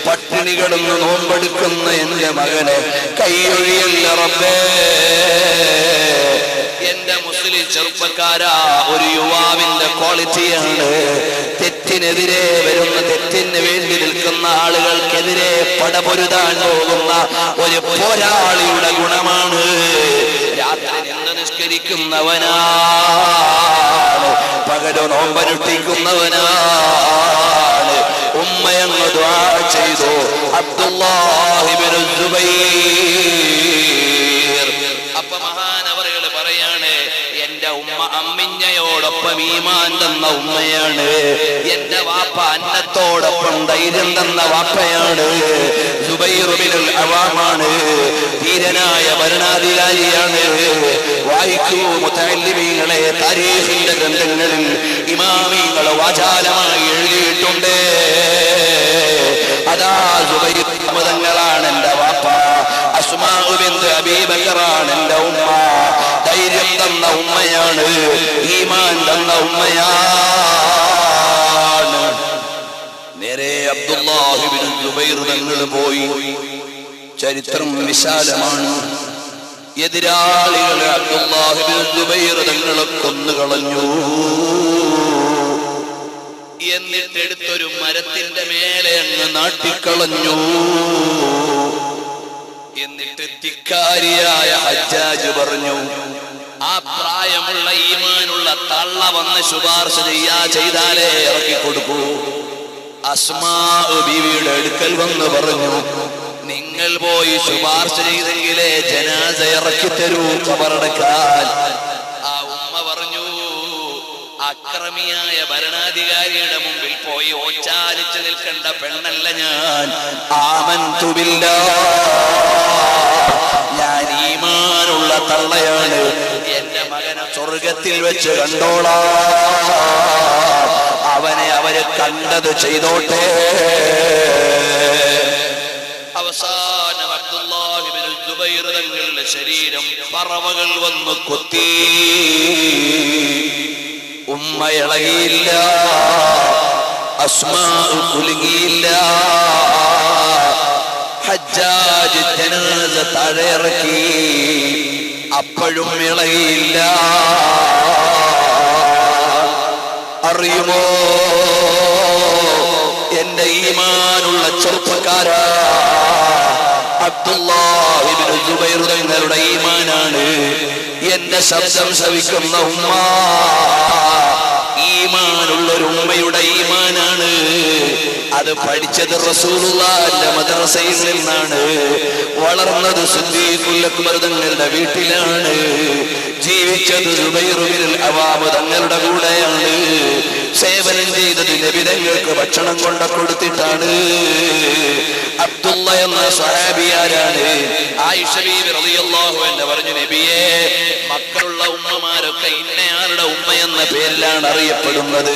പട്ടിണി കിടന്ന് നോമ്പെടുക്കുന്ന എന്റെ മകനെ കൈയൊഴിയല്ല റബ്ബേ. എന്റെ മുസ്ലിം ചെറുപ്പക്കാരാ, ഒരു യുവാവിന്റെ ക്വാളിറ്റിയാണ് തെറ്റിനെതിരെ വരുന്ന, തെറ്റിന് വേണ്ടി നിൽക്കുന്ന ആളുകൾക്കെതിരെ പടപൊരുതാൻ പോകുന്ന ഒരു പോരാളിയുടെ ഗുണമാണ്. രാത്രി നിന്ന് നിസ്കരിക്കുന്നവനാണ്, പകല് നോമ്പനുഷ്ഠിക്കുന്നവനാണ്. ഉമ്മയങ്ങ് ദുആ ചെയ്തു, അബ്ദുല്ലാഹി ഇബ്നു സുബൈർ. അപ്പൊ മഹാനവറുകൾ പറയാണ്, എന്റെ ഉമ്മ അമ്മിഞ്ഞയോടൊപ്പം ഈമാൻ തന്ന ഉമ്മയാണ്, എന്റെ വാപ്പ അന്നത്തോടൊപ്പം ധൈര്യം തന്ന വാപ്പയാണ്. സുബൈർ ഇബ്നുൽ അവാമാണ്, ധീരനായ ഭരണാധികാരിയാണ്. വായിക്കൂ മുതഅല്ലിമീങ്ങളെ, താരീഖിന്റെ ഗ്രന്ഥങ്ങളിൽ ഇമാമികൾ വാചാലമായി എഴുതിയിട്ടുണ്ട്. അതാ സുബൈർ തങ്ങളാണ് എന്റെ വാപ്പ, അസ്മാ ബിൻത് അബീ ബക്കറാണ് എന്റെ ഉമ്മ. ധൈര്യം തന്ന ഉമ്മയാണ്, ഈമാൻ തന്ന ഉമ്മയാണ്. നേരെ അബ്ദുല്ലാഹി ഇബ്നു സുബൈർ തങ്ങൾ പോയി. ചരിത്രം വിശാലമാണ്. എതിരാളികളെ അബ്ദുല്ലാഹി ഇബ്നു സുബൈർ തങ്ങളെ കൊന്നുകളഞ്ഞു. എന്നിട്ട് എടുത്തൊരു മരത്തിന്റെ മേലെ അങ്ങ് നാട്ടിക്കളഞ്ഞു. എന്നിട്ട് ധിക്കാരിയായ ഹജ്ജാജ് പറഞ്ഞു, ആ പ്രായമുള്ള ഈമാനുള്ള തള്ള വന്ന് ശുപാർശ ചെയ്താലേ ഇറക്കിക്കൊടുക്കൂ. അസ്മാ ബീവിയുടെ അടുക്കൽ വന്ന് പറഞ്ഞു, നിങ്ങൾ പോയി ശുപാർശ ചെയ്തെങ്കിലേ ജനാസ ഇറക്കി തരൂ ഖബറടക്കാൻ. ആ ഉമ്മ പറഞ്ഞു, അക്രമിയായ ഭരണാധികാരിയുടെ മുമ്പിൽ പോയി ഓച്ചാലിച്ച് നിൽക്കേണ്ട പെണ്ണല്ല ഞാൻ. ആമന്തു ബില്ലാഹ്, ഞാൻ ഈമാനുള്ള തള്ളയാണ്. എന്റെ മകനെ സ്വർഗത്തിൽ വെച്ച് കണ്ടോളാം, അവനെ അവര് കണ്ടത് ചെയ്തോട്ടെ. അവസാനം അബ്ദുല്ലാഹി ഇബ്നു സുബൈർ തങ്ങളുടെ ശരീരം പറവകൾ വന്ന് കൊത്തി. ഉമ്മ ഇളകിയില്ല, അസ്മാ കുലുങ്ങിയില്ല. ഹജ്ജാജ് ജനാസ താഴെ ഇറക്കി, അപ്പോഴും ഇളകിയില്ല. അറിയുമോ എന്റെ ഈമാനുള്ള ചെറുപ്പക്കാരാ, അബ്ദുല്ലാഹി ഇബ്നു സുബൈർ തങ്ങളുടെ ഈമാനാണ് എന്റെ ശബ്ദം ശ്രവിക്കുന്ന ഉമ്മ. ഈമാനുള്ളൊരു ഉമ്മയുടെ ഈമാനാണ്. അത് പഠിച്ചത് റസൂലുള്ളാഹിന്റെ മദ്രസയിൽ നിന്നാണ്. വളർന്നത് സിദ്ദീഖുൽ അക്ബർ തങ്ങളുടെ വീട്ടിലാണ്. ജീവിച്ചത് സുബൈർ ഇബ്നുൽ അവാം തങ്ങളുടെ കൂടെയാണ്. സേവനം ചെയ്തത് നബി തങ്ങൾക്ക് ഭക്ഷണം കൊണ്ട കൊടുത്തിട്ടാണ്. അബ്ദുള്ള എന്ന സ്വഹാബിയാരാണ്. ആയിഷ ബീവി റളിയല്ലാഹു അൻഹ പറഞ്ഞു, നബിയേ, മക്കളുള്ള ഉമ്മമാരൊക്കെ ഇന്നയാളുടെ ഉമ്മ എന്ന പേരിലാണ് അറിയപ്പെടുന്നത്.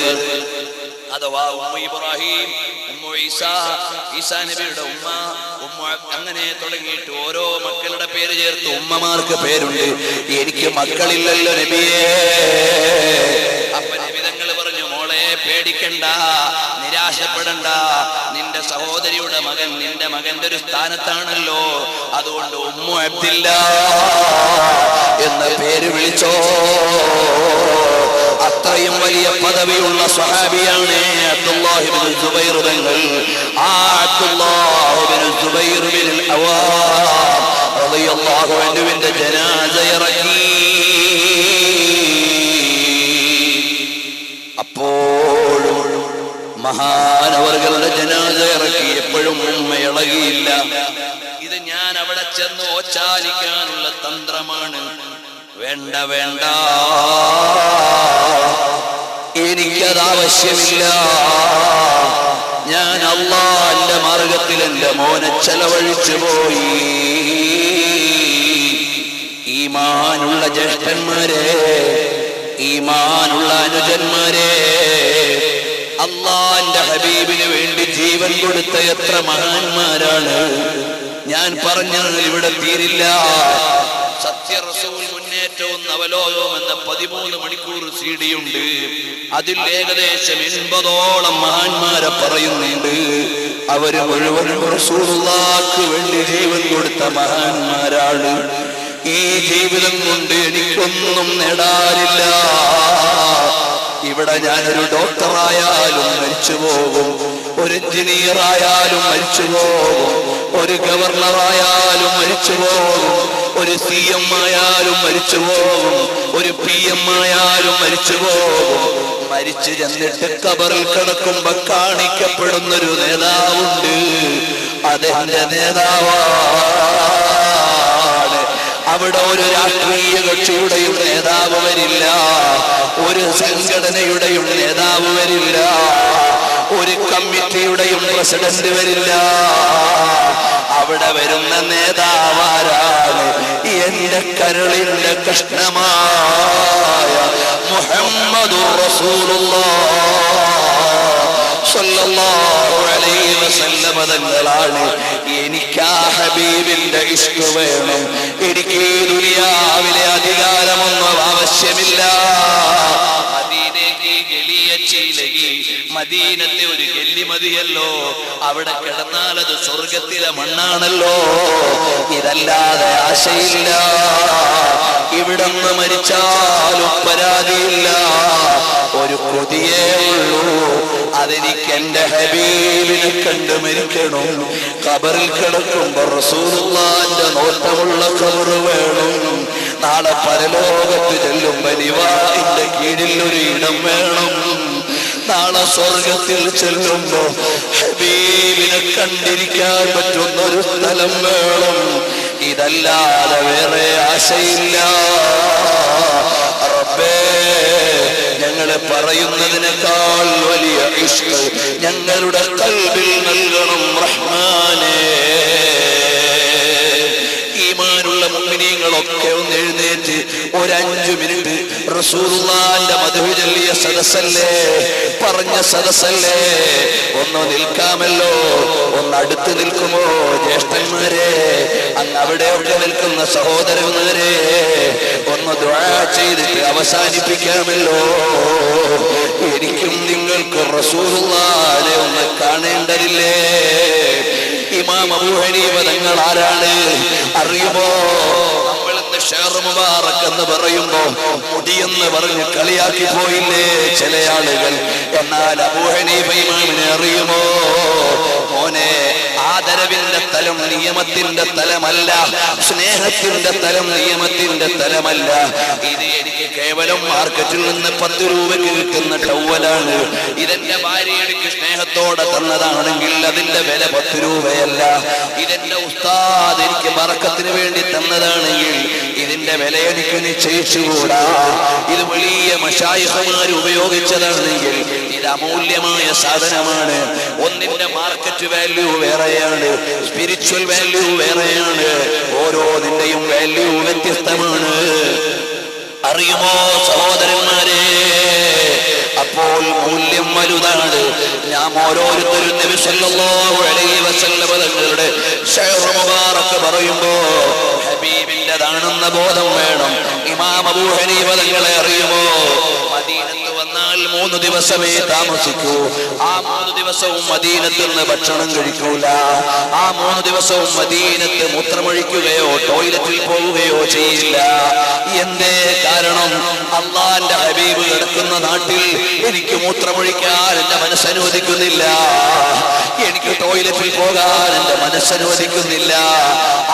അഥവാ ഉമ്മ ഇബ്രാഹിം, ഉമ്മ ഈസാ നബിയുടെ ഉമ്മ, അങ്ങനെ തുടങ്ങിയിട്ട് ഓരോ മക്കളുടെ പേര് ചേർത്ത് ഉമ്മമാർക്ക് പേരുണ്ട്. എനിക്ക് മക്കളില്ലല്ലോ നബിയേ. അപ്പൊ നബി തങ്ങൾ പറഞ്ഞു, മോളെ പേടിക്കണ്ട, നിരാശപ്പെടണ്ട. നിന്റെ സഹോദരിയുടെ മകൻ നിന്റെ മകന്റെ ഒരു സ്ഥാനത്താണല്ലോ, അതുകൊണ്ട് ഉമ്മു അബ്ദില്ല എന്ന പേര് വിളിച്ചോ. അത്രയും വലിയ പദവിയുള്ള സ്വഹാബിയാണ് അബ്ദുല്ലാഹി ഇബ്നു സുബൈർ തങ്ങൾ. ആ അബ്ദുല്ലാഹി ഇബ്നു സുബൈർ ഇബ്നുൽ അവാം റളിയല്ലാഹു അൻഹുവിന്റെ ജനാസ ഇറക്കി. അപ്പോഴും മഹാനവറുകളുടെ ജനാസ ഇറക്കിയപ്പോഴും ഉമ്മ ഇളകിയില്ല. ഇത് ഞാൻ അവിടെ ചെന്ന് ഓച്ചാലിക്കാനുള്ള തന്ത്രമാണ്. വേണ്ട വേണ്ട, എനിക്കത് ആവശ്യമില്ല. ഞാൻ അല്ലാഹുവിന്റെ മാർഗത്തിൽ എന്റെ മോനെ ചെലവഴിച്ചു പോയി. ഈമാനുള്ള ജ്യേഷ്ഠന്മാരെ, ഈമാനുള്ള അനുജന്മാരെ, അല്ലാഹുവിന്റെ ഹബീബിന് വേണ്ടി ജീവൻ കൊടുത്ത എത്ര മഹാന്മാരാണ്. ഞാൻ പറഞ്ഞാൽ ഇവിടെ തീരില്ല. സത്യ റസൂൽ മുന്നേറ്റവും നവലോകവും എന്ന 13 മണിക്കൂർ CD ഉണ്ട്. അതിൽ ഏകദേശം 80ഓളം മഹാന്മാരെ പറയുന്നുണ്ട്. അവര് മുഴുവനും റസൂലുള്ളാഹിക്ക് വേണ്ടി ജീവൻ കൊടുത്ത മഹാന്മാരാണ്. ഈ ജീവിതം കൊണ്ട് എനിക്കൊന്നും നേടാനില്ല. ഇവിടെ ഞാനൊരു ഡോക്ടറായാലും മരിച്ചു പോകും, ഒരു എഞ്ചിനീയർ ആയാലും മരിച്ചു പോകും, ഒരു ഗവർണറായാലും മരിച്ചു പോകും, ഒരു CM ആയാലും മരിച്ചു പോകും, ഒരു PM ആയാലും മരിച്ചു പോകും. മരിച്ചു ചെന്നിട്ട് ഖബറിൽ കിടക്കുമ്പോ കാണിക്കപ്പെടുന്നൊരു നേതാവുണ്ട്. അതെന്റെ നേതാവാണ്. അവിടെ ഒരു രാഷ്ട്രീയ കക്ഷിയുടെയും നേതാവ് വരില്ല, ഒരു സംഘടനയുടെയും നേതാവ് വരില്ല, ഒരു കമ്മിറ്റിയുടെയും പ്രസിഡന്റ് വരില്ല. അവിടെ വരുന്ന നേതാവാരാണ്? എന്റെ കരളിന്റെ കഷ്ണമായ മുഹമ്മദുർ റസൂലുള്ളാഹ് സ്വല്ലല്ലാഹു അലൈഹി വസല്ലം തങ്ങളാണ്. എനിക്ക് ആ ഹബീബിന്റെ ഇഷ്ക് വേണം. എനിക്ക് ഈ ദുനിയാവിലെ അധികാരമൊന്നും ആവശ്യമില്ല. മദീനത്തെ ഒരു ഗല്ലി മതിയല്ലോ, അവിടെ കിടന്നാൽ അത് സ്വർഗത്തിലെ മണ്ണാണല്ലോ. ഇതല്ലാതെ ആശയില്ല. ഇവിടന്ന് മരിച്ചാലും പരാതിയില്ല. ഒരു കൊതിയേ ഉള്ളൂ, അതെനിക്ക് എന്റെ ഹബീബിനെ കണ്ട് മരിക്കണം. ഖബറിൽ കിടക്കുമ്പോ റസൂലുള്ളാഹിന്റെ നോട്ടമുള്ള ഖബർ വേണം. നാളെ പരലോകത്ത് ചെല്ലുമ്പോ നിവാഇന്റെ കീഴിൽ ഒരു ഇടം വേണം. നാളെ സ്വർഗത്തിൽ ചെല്ലുമ്പോ ഹബീബിനെ കണ്ടിരിക്കാൻ പറ്റുന്നൊരു സ്ഥലം വേണം. ഇതല്ലാതെ വേറെ ആശയില്ല. റബ്ബേ, ഞങ്ങളെ പറയുന്നതിനേക്കാൾ വലിയ ഇഷ്ക് ഞങ്ങളുടെ ഖൽബിൽ നൽകണം റഹ്മാനേ. ഈമാനുള്ള മുഅ്മിനീങ്ങളൊക്കെ ഒന്ന് എഴുന്നേറ്റ് ഒരു 5 മിനിറ്റ് റസൂലുള്ളാഹിന്റെ മദ്ഹ് ചൊല്ലിയ സദസ്സല്ലേ, പറഞ്ഞ സദസ്സല്ലേ, ഒന്ന് നിൽക്കാമല്ലോ. ഒന്ന് അടുത്ത് നിൽക്കുമോ ജ്യേഷ്ഠന്മാരെ? അങ്ങ് അവിടെയൊക്കെ നിൽക്കുന്ന സഹോദരന്മാരെ, ഒന്ന് ദുആ ചെയ്തിട്ട് അവസാനിപ്പിക്കാമല്ലോ. എനിക്കും നിങ്ങൾക്ക് റസൂലുള്ളാഹിനെ ഒന്ന് കാണേണ്ടതില്ലേ? ഇമാം അബൂ ഹനീഫ തങ്ങൾ ആരാണ് അറിയുമോ? നമ്മളിന്ന് ഷഹർ മുബാറക് എന്ന് പറയുമ്പോ മുടിയെന്ന് പറഞ്ഞ് കളിയാക്കി പോയില്ലേ ചില ആളുകൾ. എന്നാൽ അബൂ ഹനീഫ ഇമാമിനെ അറിയുമോ? മോനെ, ആദരവിന്റെ തലം നിയമത്തിന്റെ തലമല്ല, സ്നേഹത്തിന്റെ തലം നിയമത്തിന്റെ തലമല്ല. ഇത് എനിക്ക് കേവലം മാർക്കറ്റിൽ നിന്ന് 10 രൂപയ്ക്ക് കിട്ടുന്ന ടവലാണ്. ഇതെന്റെ ഭാര്യ എനിക്ക് സ്നേഹത്തോടെ തന്നതാണെങ്കിൽ അതിന്റെ വില 10 രൂപയല്ല. ഇതെന്റെ ഉസ്താദ് എനിക്ക് ബർക്കത്തിന് വേണ്ടി തന്നതാണെങ്കിൽ ഇതിന്റെ വില എനിക്ക് നിശ്ചയിച്ചുകൂടാ. ഇത് വലിയ മശായിഖുമാർ ഉപയോഗിച്ചതാണെങ്കിൽ ഇത് അമൂല്യമായ സാധനമാണ്. ഒന്നിന്റെ മാർക്കറ്റ് വാല്യൂ വേറെയാണ്, സ്പിരിച്വൽ വാല്യൂ വേറെയാണ്. ഓരോന്നിന്റെയും വാല്യൂ വ്യത്യസ്തമാണ്. അറിയുമോ സഹോദരന്മാരെ? അപ്പോൾ മൂല്യം വലുതാണ്. നാം ഓരോരുത്തരും നബി സല്ലല്ലാഹു അലൈഹി വസല്ലം തങ്ങളുടെ ഷഹർ മുബാറക് പറയുമ്പോ ഹബീബിന്റെതാണെന്ന ബോധം വേണം. ഇമാം അബൂ ഹനീഫ തങ്ങളെ അറിയുമോ? മദീനത്ത് വന്നാൽ 3 ദിവസമേ താമസിക്കൂ. ആ 3 ദിവസവും മദീനത്തിൽ നിന്ന് ഭക്ഷണം കഴിക്കൂല. ആ 3 ദിവസവും മദീനത്ത് മൂത്രമൊഴിക്കുകയോ ടോയ്ലറ്റിൽ പോവുകയോ ചെയ്യില്ല. എന്തേ കാരണം? അല്ലാഹുവിന്റെ ഹബീബ് കിടക്കുന്ന നാട്ടിൽ എനിക്ക് മൂത്രമൊഴിക്കാൻ എന്റെ മനസ്സനുവദിക്കുന്നില്ല, എനിക്ക് ടോയ്ലറ്റിൽ പോകാൻ എന്റെ മനസ്സനുവദിക്കുന്നില്ല.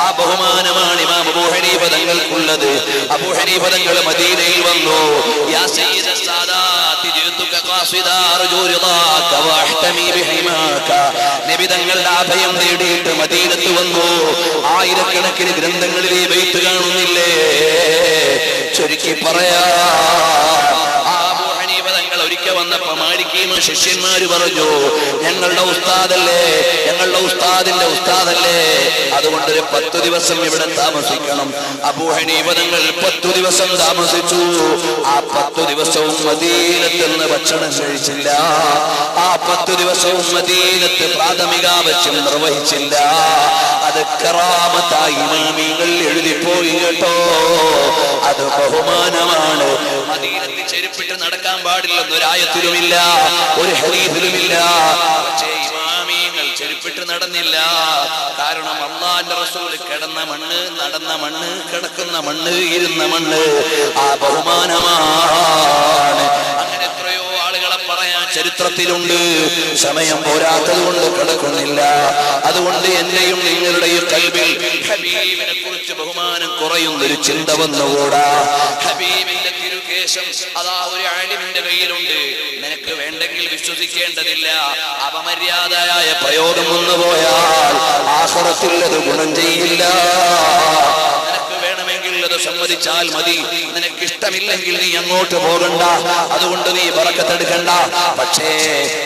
ആ ബഹുമാനമാണ് ഇമാം അബൂ ഹനീഫ തങ്ങൾക്കുള്ളത്. അബൂ ഹനീഫ തങ്ങൾ മദീനയിൽ വന്നു. യാ സയ്യിദ സാദാത്തി ജിതുക ഖാസിദാ അർജു റിദാക വഅഹ്തമി ബിഹിമാക. നബി തങ്ങളുടെ അഭയം തേടിയിട്ട് മദീനത്ത് വന്നു. ആയിരക്കണക്കിന് ഗ്രന്ഥങ്ങളിൽ ഈ ബൈത്ത് കാണുന്നില്ലേ? ചുരുക്കി പറയാ, ഒരിക്കൽ വന്നപ്പോ മാലിക്കീമ ശിഷ്യന്മാര് പറഞ്ഞു, ഞങ്ങളുടെ ഉസ്താദല്ലേ, ഞങ്ങളുടെ ഉസ്താദിന്റെ ഉസ്താദല്ലേ, അതുകൊണ്ടൊരു 10 ദിവസം ഇവിടെ താമസിക്കണം. അബൂ ഹനീഫ തങ്ങൾ 10 ദിവസം താമസിച്ചു. ആ 10 ദിവസവും മദീനത്ത് നിന്ന് ഭക്ഷണം കഴിച്ചില്ല. ആ 10 ദിവസവും മദീനത്ത് പ്രാഥമിക ആവശ്യം നിർവഹിച്ചില്ല. അത് കറാമത്തായി ഇമാമികൾ എഴുതിപ്പോയി കേട്ടോ. അത് ബഹുമാനമാണ്. മദീനത്തിൽ ചെരുപ്പിട്ട് നടക്കാൻ പാടില്ലെന്നൊരായത്തിലുമില്ല, ഒരു ഹദീസിലുമില്ല. പക്ഷേ ഇമാമികൾ ചെരുപ്പിട്ട് നടന്നില്ല. കാരണം അല്ലാഹുവിന്റെ റസൂൽ കിടന്ന മണ്ണ്, നടന്ന മണ്ണ്, കിടക്കുന്ന മണ്ണ്, ഇരുന്ന മണ്ണ് ആ ബഹുമാനമാണ്. അങ്ങനെ എത്രയോ ആളുകളെ പറയാൻ ചരിത്രത്തിലുണ്ട്. സമയം പോരാത്തത് കൊണ്ട് കിടക്കുന്നില്ല. അതുകൊണ്ട് എന്റെയും നിങ്ങളുടെയും കൽബിൽ ഹബീബിനെ കുറിച്ച് ബഹുമാനം കുറയുന്നൊരു ചിന്ത വന്നുകൂടാ. ഹബീബിന്റെ തിരുകേശം അതാ ഒരു ആലിമിന്റെ കയ്യിലുണ്ട്. നിനക്ക് വേണ്ടെങ്കിൽ വിശ്വസിക്കേണ്ടതില്ല. അപമര്യാദയായ പ്രയോഗം വന്നുപോയാൽ ആഖിറത്തിൽ അത് ഗുണം ചെയ്യില്ല. നിനക്ക് വേണമെങ്കിൽ അത് സമ്മതിച്ചാൽ മതി. നിനക്ക് ഇഷ്ടമില്ലെങ്കിൽ നീ അങ്ങോട്ട് പോകണ്ട. അതുകൊണ്ട് നീ ബറക്കത്തെടുക്കണ്ട. പക്ഷേ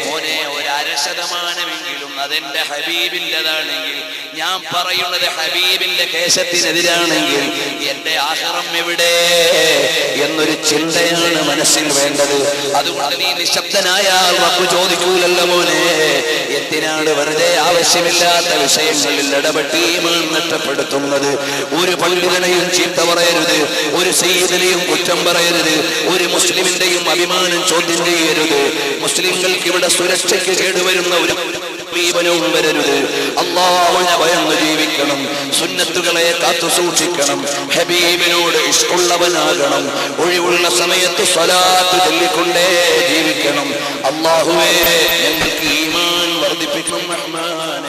മോനെ, 1% അതെന്റെ ഹബീബിൻ്റെതാണെങ്കിൽ, ഞാൻ പറയുന്നത് ഹബീബിന്റെ കേശത്തിനെതിരാണെങ്കിൽ എന്റെ ആഖിറം എവിടെ എന്നൊരു ചിന്തയാണ് മനസ്സിൽ വേണ്ടത്. അതുകൊണ്ട് നീ നിശബ്ദനായാൽ റബ്ബ് ചോദിക്കൂലല്ലോ മോനെ, എന്തിനാണ് വെറുതെ ആവശ്യമില്ലാത്ത വിഷയങ്ങളിൽ ഇടപെട്ട് ഈമാൻ നഷ്ടപ്പെടുത്തുന്നത്? ഒരു പണ്ഡിതനെയും ചീത്ത പറയരുത്, ഒരു സയ്യിദിനെയും കുറ്റം പറയരുത്, ഒരു മുസ്ലിമിന്റെയും അഭിമാനം ചോദ്യം ചെയ്യരുത്. മുസ്ലിങ്ങൾക്ക് ഇവിടെ സുരക്ഷയ്ക്ക് കേടുവരുന്ന ഒരു സമീപനവും വരരുത്. അല്ലാഹുവിനെ ഭയന്ന് ജീവിക്കണം. സുന്നത്തുകളെ കാത്തു സൂക്ഷിക്കണം. ഹബീബിനോട് ഇഷ്കുള്ളവനാകണം. ഒഴിവുള്ള സമയത്ത് സ്വലാത്ത് ചൊല്ലിക്കൊണ്ടേ ജീവിക്കണം. അല്ലാഹുവേ, ഞങ്ങൾക്ക് ഈമാൻ വർദ്ധിപ്പിക്കണം റഹ്മാൻ.